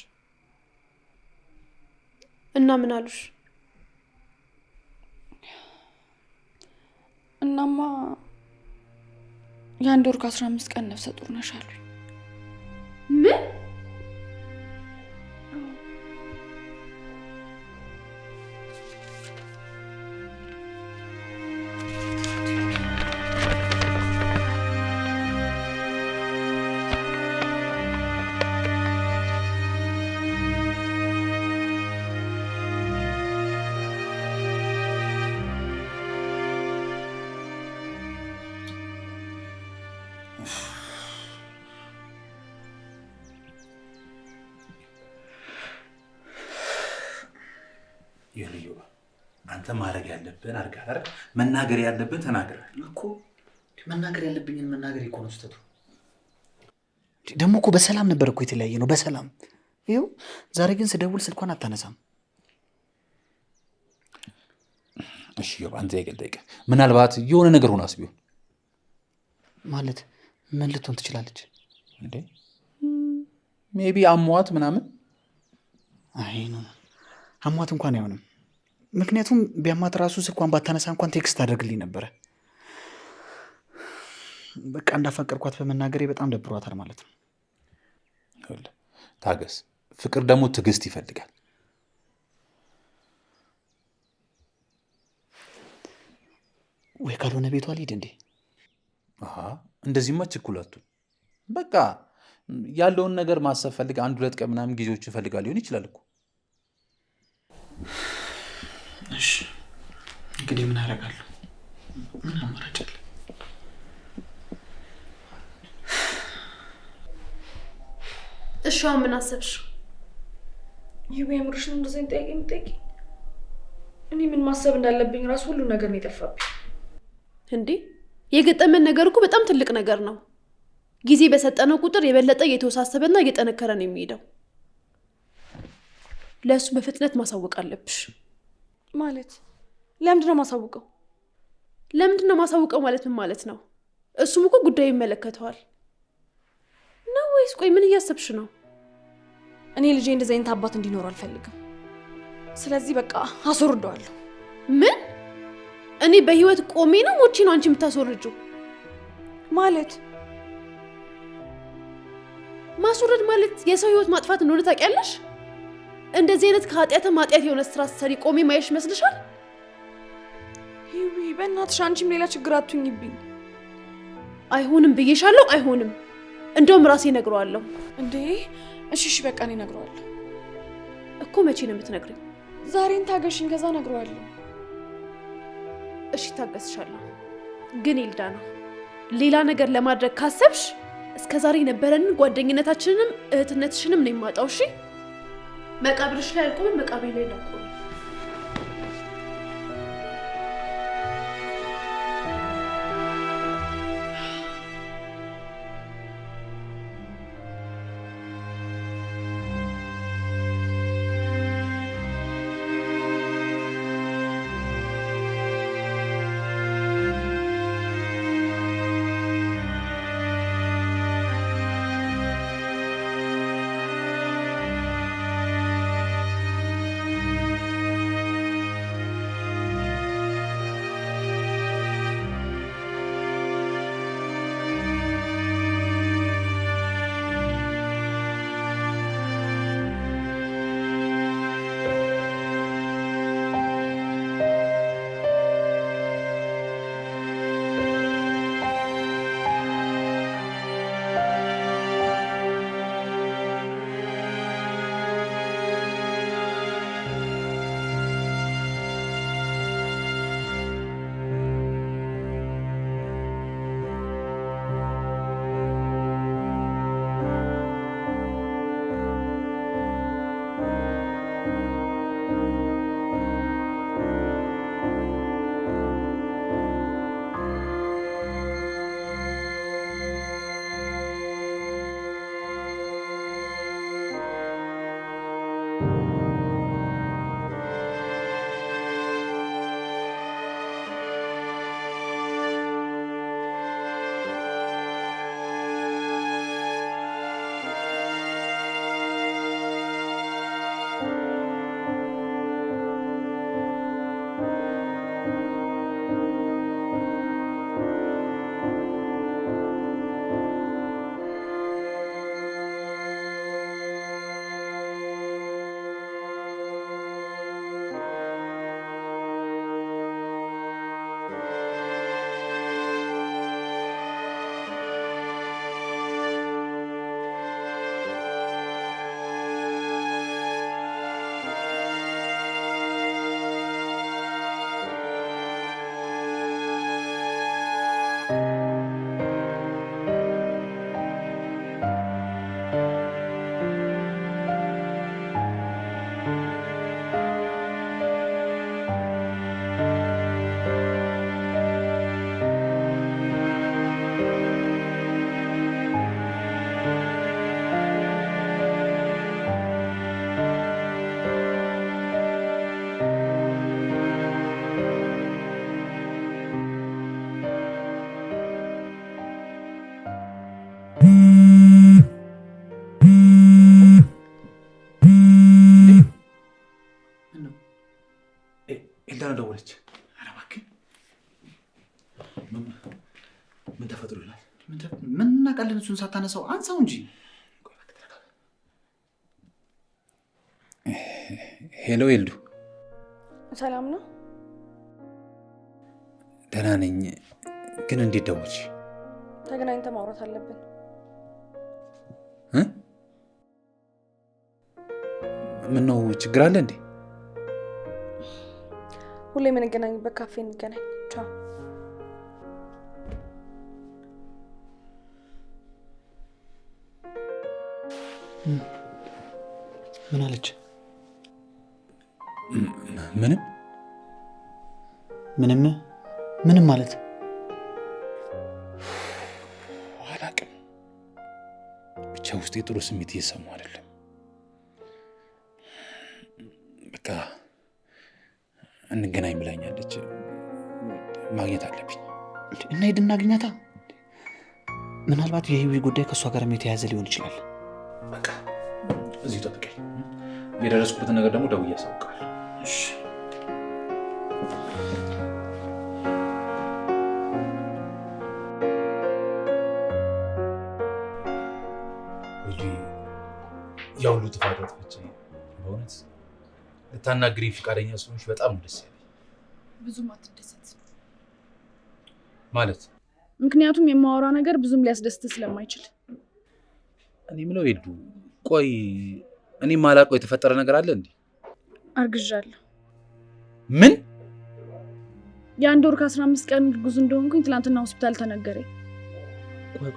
እና ምን አሉሽ? እናማ የ1 ወር ከ15 ቀን ነፍሰ ጡር ነሽ አሉኝ። ምን? ይልዩ አንተ ማድረግ ያለብን አድርገሃል አይደል? መናገር ያለብን ተናግረሃል እኮ። መናገር ያለብኝን መናገር እኮ ነው ስተቱ። ደግሞ እኮ በሰላም ነበር እኮ የተለያየ ነው፣ በሰላም ይኸው። ዛሬ ግን ስደውል ስልኳን አታነሳም። እሺ አንተ የገለቀ ምናልባት የሆነ ነገር ሆናስ ቢሆን ማለት ምን ልትሆን ትችላለች እንዴ? ሜቢ አሟት ምናምን። አይ ነው አሟት እንኳን አይሆንም። ምክንያቱም ቢያማት ራሱ ስልኳን ባታነሳ እንኳን ቴክስት አድርግልኝ ነበረ። በቃ እንዳፈቀርኳት በመናገሬ በጣም ደብሯታል ማለት ነው። ታገስ። ፍቅር ደግሞ ትዕግስት ይፈልጋል። ወይ ካልሆነ ቤቷ ልሂድ እንዴ? እንደዚህማ ችኩላቱ በቃ ያለውን ነገር ማሰብ ፈልግ። 1-2 ቀን ምናምን ጊዜዎችን ፈልጋ ሊሆን ይችላል እኮ። እሺ እንግዲህ ምን አደርጋለሁ? ምን አማራጭ አለ? እሺ አሁን ምን አሰብሽ? ይሄ የምርሽ ነው እንደዚህ ጠይቂ የምጠይቂ? እኔ ምን ማሰብ እንዳለብኝ ራሱ ሁሉ ነገር ነው የጠፋብኝ። እንዴ የገጠመን ነገር እኮ በጣም ትልቅ ነገር ነው። ጊዜ በሰጠነው ቁጥር የበለጠ እየተወሳሰበና እየጠነከረ ነው የሚሄደው። ለእሱ በፍጥነት ማሳወቅ አለብሽ። ማለት ለምንድን ነው ማሳውቀው? ለምንድን ነው ማሳውቀው ማለት ምን ማለት ነው? እሱም እኮ ጉዳዩ ይመለከተዋል ነው ወይስ? ቆይ ምን እያሰብሽ ነው? እኔ ልጄ እንደዚህ አይነት አባት እንዲኖር አልፈልግም። ስለዚህ በቃ አስወርደዋለሁ። ምን? እኔ በህይወት ቆሜ ነው ሞቼ ነው አንቺ የምታስወርጂው? ማለት ማስወረድ ማለት የሰው ህይወት ማጥፋት እንደሆነ ታውቂያለሽ? እንደዚህ አይነት ከኃጢአት ማጥያት የሆነ ስራ ሰሪ ቆሜ ማየሽ መስልሻል? ይዊ በእናትሽ አንቺም ሌላ ችግር አትሁኝብኝ። አይሆንም ብዬሻለሁ፣ አይሆንም። እንደውም ራሴ እነግረዋለሁ። እንዴ እሺ በቃ እኔ እነግረዋለሁ እኮ። መቼ ነው የምትነግሪኝ? ዛሬን ታገሽኝ፣ ከዛ እነግረዋለሁ። እሺ ታገስሻለሁ። ግን ኤልዳና ሌላ ነገር ለማድረግ ካሰብሽ እስከ ዛሬ የነበረንን ጓደኝነታችንንም እህትነትሽንም ነው የማጣው። እሺ መቃብርሽ ላይ አልቆምም፣ መቃብሬ ላይ ነው ቆም። ኤልዳና ደወለች። ኧረ እባክህ ምን ተፈጥሮ ይላል? ምን እናውቃለን? እሱን ሳታነሳው አንሳው እንጂ። ሄሎ ኤልዱ፣ ሰላም ነው? ደህና ነኝ፣ ግን እንዴት ደወልሽ? ተገናኝተን ማውራት አለብን። ምነው ችግር አለ እንዴ? ሁሌ የምንገናኝበት ካፌ እንገናኝ። ቻው። ምን አለች? ምንም ማለት አላውቅም። ብቻ ውስጤ ጥሩ ስሜት እየሰማሁ አይደለም። በቃ እንገናኝ ብላኛለች። ማግኘት አለብኝ እና ሄድ እናገኛታ። ምናልባት የህይወት ጉዳይ ከእሷ ጋር የተያያዘ ሊሆን ይችላል። በቃ እዚሁ ጠብቀኝ። የደረስኩበትን ነገር ደግሞ ደውዬ አሳውቃለሁ። እሺ። ያው ሁሉ ጥፋት አጥፍቼ በእውነት ልታናግሪኝ ፈቃደኛ ስለሆንሽ በጣም ደስ ያለኝ። ብዙም አትደሰት ማለት? ምክንያቱም የማወራው ነገር ብዙም ሊያስደስት ስለማይችል። እኔ ምለው ሄዱ፣ ቆይ እኔ ማላውቀው የተፈጠረ ነገር አለ እንዴ? አርግዣለሁ። ምን? የአንድ ወር ከ15 ቀን እርጉዝ እንደሆንኩኝ ትናንትና ሆስፒታል ተነገረኝ። ቆይ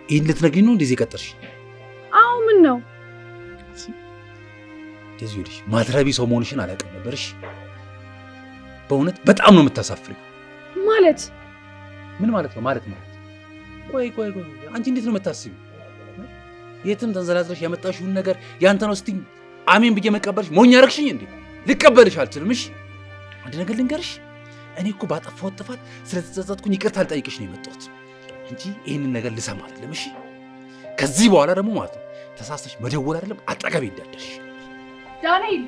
ይህን ልትነግሪኝ ነው እንደዚህ የቀጠርሽ? አዎ። ምን ነው እንደዚህ ወዲህ ማትረቢ ሰው መሆንሽን አላውቅም ነበርሽ። በእውነት በጣም ነው የምታሳፍሪው። ማለት ምን ማለት ነው? ቆይ አንቺ እንዴት ነው የምታስቢው? የትም ተንዘላዝለሽ ያመጣሽውን ነገር ያንተ ነው ስትኝ አሜን ብዬ መቀበልሽ ሞኝ አደረግሽኝ እንዴ? ልቀበልሽ አልችልም። እሺ አንድ ነገር ልንገርሽ፣ እኔ እኮ ባጠፋሁት ጥፋት ስለተጸጸትኩኝ ይቅርታ ልጠይቅሽ ነው የመጣሁት እንጂ ይህንን ነገር ልሰማ አይደለም። እሺ ከዚህ በኋላ ደግሞ ማለት ነው ተሳስተሽ መደወል አይደለም አጠገቤ እንዳትደርሽ። ዳንኤል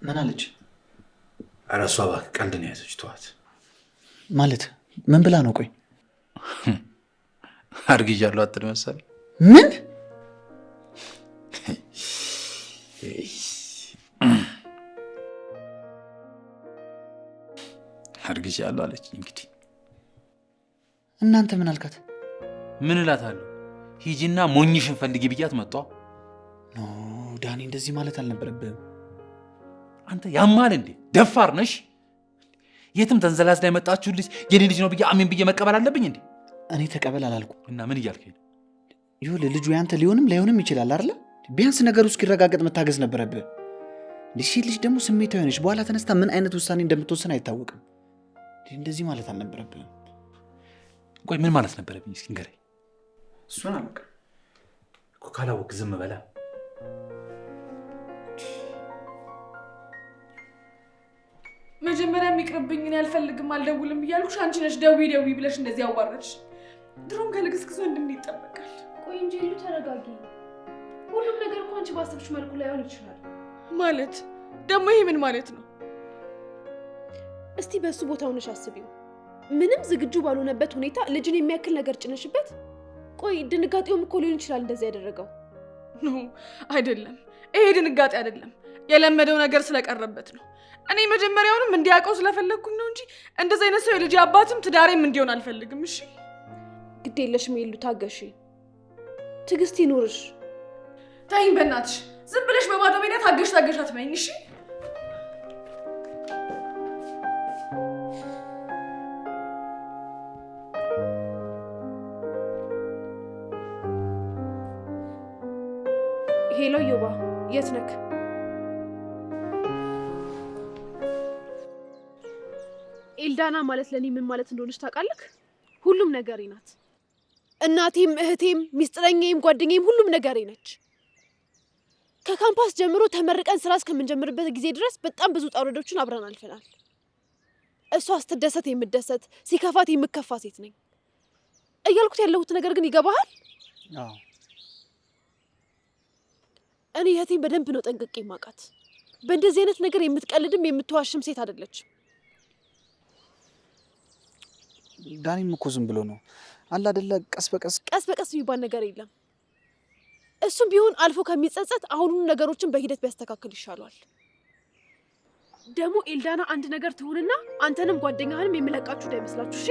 ምን አለች? ኧረ እሷ እባክህ ቀልድ ነው የያዘች። ተዋት። ማለት ምን ብላ ነው? ቆይ አርግዣለሁ አትል መሰለኝ። ምን? አርግዣለሁ አለች። እንግዲህ እናንተ ምን አልካት? ምን እላታለሁ? ሂጂና ሞኝሽን ፈልጊ ብያት መጣ። ኖ ዳኒ፣ እንደዚህ ማለት አልነበረብህም። አንተ ያማል እንዴ? ደፋር ነሽ። የትም ተንዘላዝላ የመጣችሁ ልጅ የኔ ልጅ ነው ብዬ አሜን ብዬ መቀበል አለብኝ እንዴ? እኔ ተቀበል አላልኩም። እና ምን እያልከኝ ነው? ይኸውልህ ልጁ ያንተ ሊሆንም ላይሆንም ይችላል አይደለ? ቢያንስ ነገሩ እስኪረጋገጥ መታገዝ ነበረብህ። ሴት ልጅ ደግሞ ስሜታዊ ነች። በኋላ ተነስታ ምን አይነት ውሳኔ እንደምትወስን አይታወቅም። እንደዚህ ማለት አልነበረብህም። ቆይ ምን ማለት ነበረብኝ? እስኪ ንገረኝ። እሱን አላውቅም እኮ። ካላወቅህ ዝም በላ። መጀመሪያ የሚቅርብኝ እኔ አልፈልግም አልደውልም እያልኩሽ አንቺ ነሽ ደዊ ብለሽ እንደዚህ አዋረድሽ። ድሮም ከልክስክስ ወንድም ይጠበቃል። ቆይ እንጂ ሄሉ ተረጋጊ። ሁሉም ነገር እኮ አንቺ ባሰብሽ መልኩ ላይሆን ይችላል። ማለት ደግሞ ይሄ ምን ማለት ነው? እስቲ በሱ ቦታ ሆነሽ አስቢው። ምንም ዝግጁ ባልሆነበት ሁኔታ ልጅን የሚያክል ነገር ጭነሽበት። ቆይ ድንጋጤውም እኮ ሊሆን ይችላል እንደዚህ ያደረገው። ኖ አይደለም፣ ይሄ ድንጋጤ አይደለም፣ የለመደው ነገር ስለቀረበት ነው። እኔ መጀመሪያውንም እንዲያውቀው ስለፈለግኩኝ ነው እንጂ እንደዚህ አይነት ሰው የልጅ አባትም ትዳሬም እንዲሆን አልፈልግም። እሺ ግድ የለሽም ሄሉ፣ ታገሺ፣ ትዕግስት ይኑርሽ። ተይኝ በእናትሽ፣ ዝም ብለሽ በባዶ ሜዳ ታገሽ አትበይኝ። እሺ ሄሎ ዮባ፣ የት ነክ? ኤልዳና ማለት ለኔ ምን ማለት እንደሆነች ታውቃለህ? ሁሉም ነገሬ ናት። እናቴም፣ እህቴም፣ ሚስጥረኛዬም፣ ጓደኛዬም ሁሉም ነገሬ ነች። ከካምፓስ ጀምሮ ተመርቀን ስራ እስከምንጀምርበት ጊዜ ድረስ በጣም ብዙ ውጣ ውረዶችን አብረን አልፈናል። እሷ ስትደሰት የምደሰት ሲከፋት የምከፋ ሴት ነኝ። እያልኩት ያለሁት ነገር ግን ይገባሃል? አዎ እኔ እህቴን በደንብ ነው ጠንቅቄ ማውቃት። በእንደዚህ አይነት ነገር የምትቀልድም የምትዋሽም ሴት አይደለች። ዳኒም እኮ ዝም ብሎ ነው አለ አይደለ፣ ቀስ በቀስ የሚባል ነገር የለም። እሱም ቢሆን አልፎ ከሚጸጸት አሁኑኑ ነገሮችን በሂደት ቢያስተካክል ይሻሏል። ደግሞ ኤልዳና አንድ ነገር ትሁንና አንተንም ጓደኛህንም የሚለቃችሁ እንዳይመስላችሁ እሺ?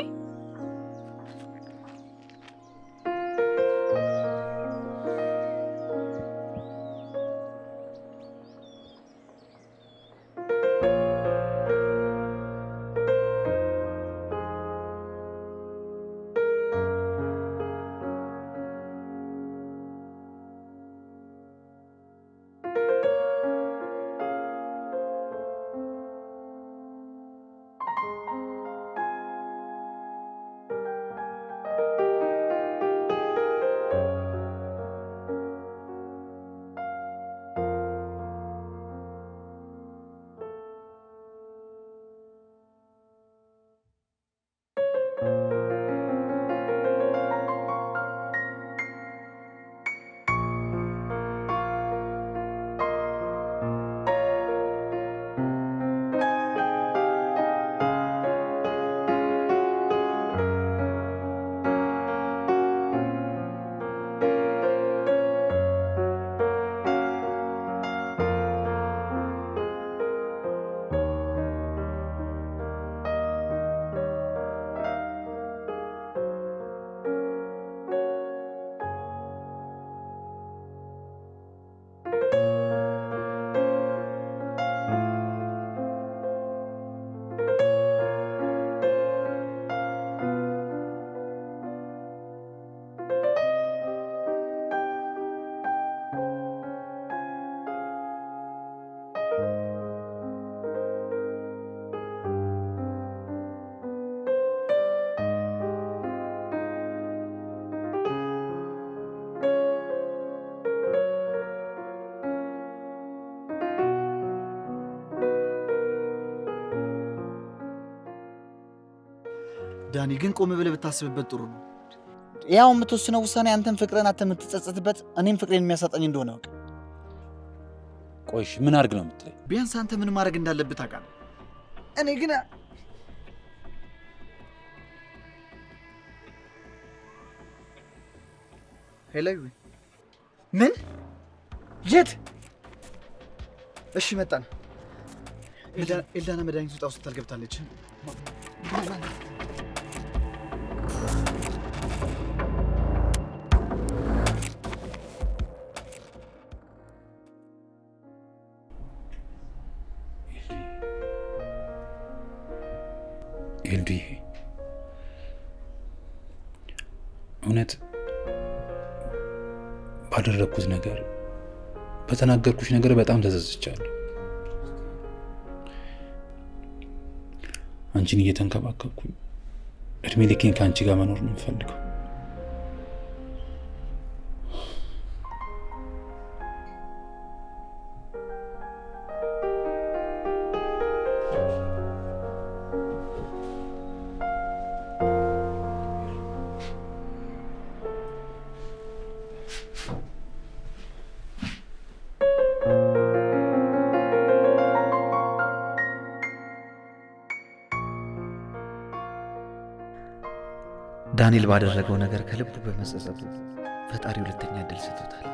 ዳኒ ግን ቆም ብለህ ብታስብበት ጥሩ ነው። ያው የምትወስነው ውሳኔ አንተን ፍቅርን አንተ የምትጸጸትበት እኔም ፍቅሬን የሚያሳጣኝ እንደሆነ አውቅ። ቆይሽ ምን አድርግ ነው የምትለኝ? ቢያንስ አንተ ምን ማድረግ እንዳለብህ ታውቃለህ። እኔ ግን ሄሎ፣ ምን የት? እሺ መጣን። ኤልዳና መድኃኒት ውጣ ሆስፒታል ገብታለች። ኤልዱዬ እውነት ባደረግኩት ነገር በተናገርኩሽ ነገር በጣም ተጸጽቻለሁ። አንቺን እየተንከባከብኩኝ እድሜ ልኬን ከአንቺ ጋር መኖር ነው የምፈልገው። ዳንኤል ባደረገው ነገር ከልቡ በመጸጸቱ ፈጣሪ ሁለተኛ እድል ሰጥቶታል።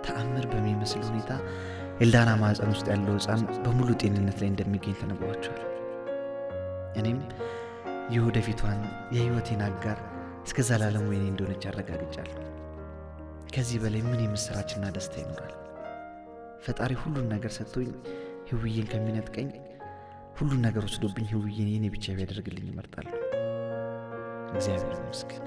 ተአምር በሚመስል ሁኔታ ኤልዳና ማህፀን ውስጥ ያለው ሕፃን በሙሉ ጤንነት ላይ እንደሚገኝ ተነግሯቸዋል። እኔም የወደፊቷን የህይወቴን አጋር እስከ ዘላለም ወይኔ እንደሆነች አረጋግጫለሁ። ከዚህ በላይ ምን የምስራችና ደስታ ይኖራል? ፈጣሪ ሁሉን ነገር ሰጥቶኝ ህውዬን ከሚነጥቀኝ ሁሉን ነገር ወስዶብኝ ህውዬን የኔ ብቻ ቢያደርግልኝ እመርጣለሁ። እግዚአብሔር ይመስገን።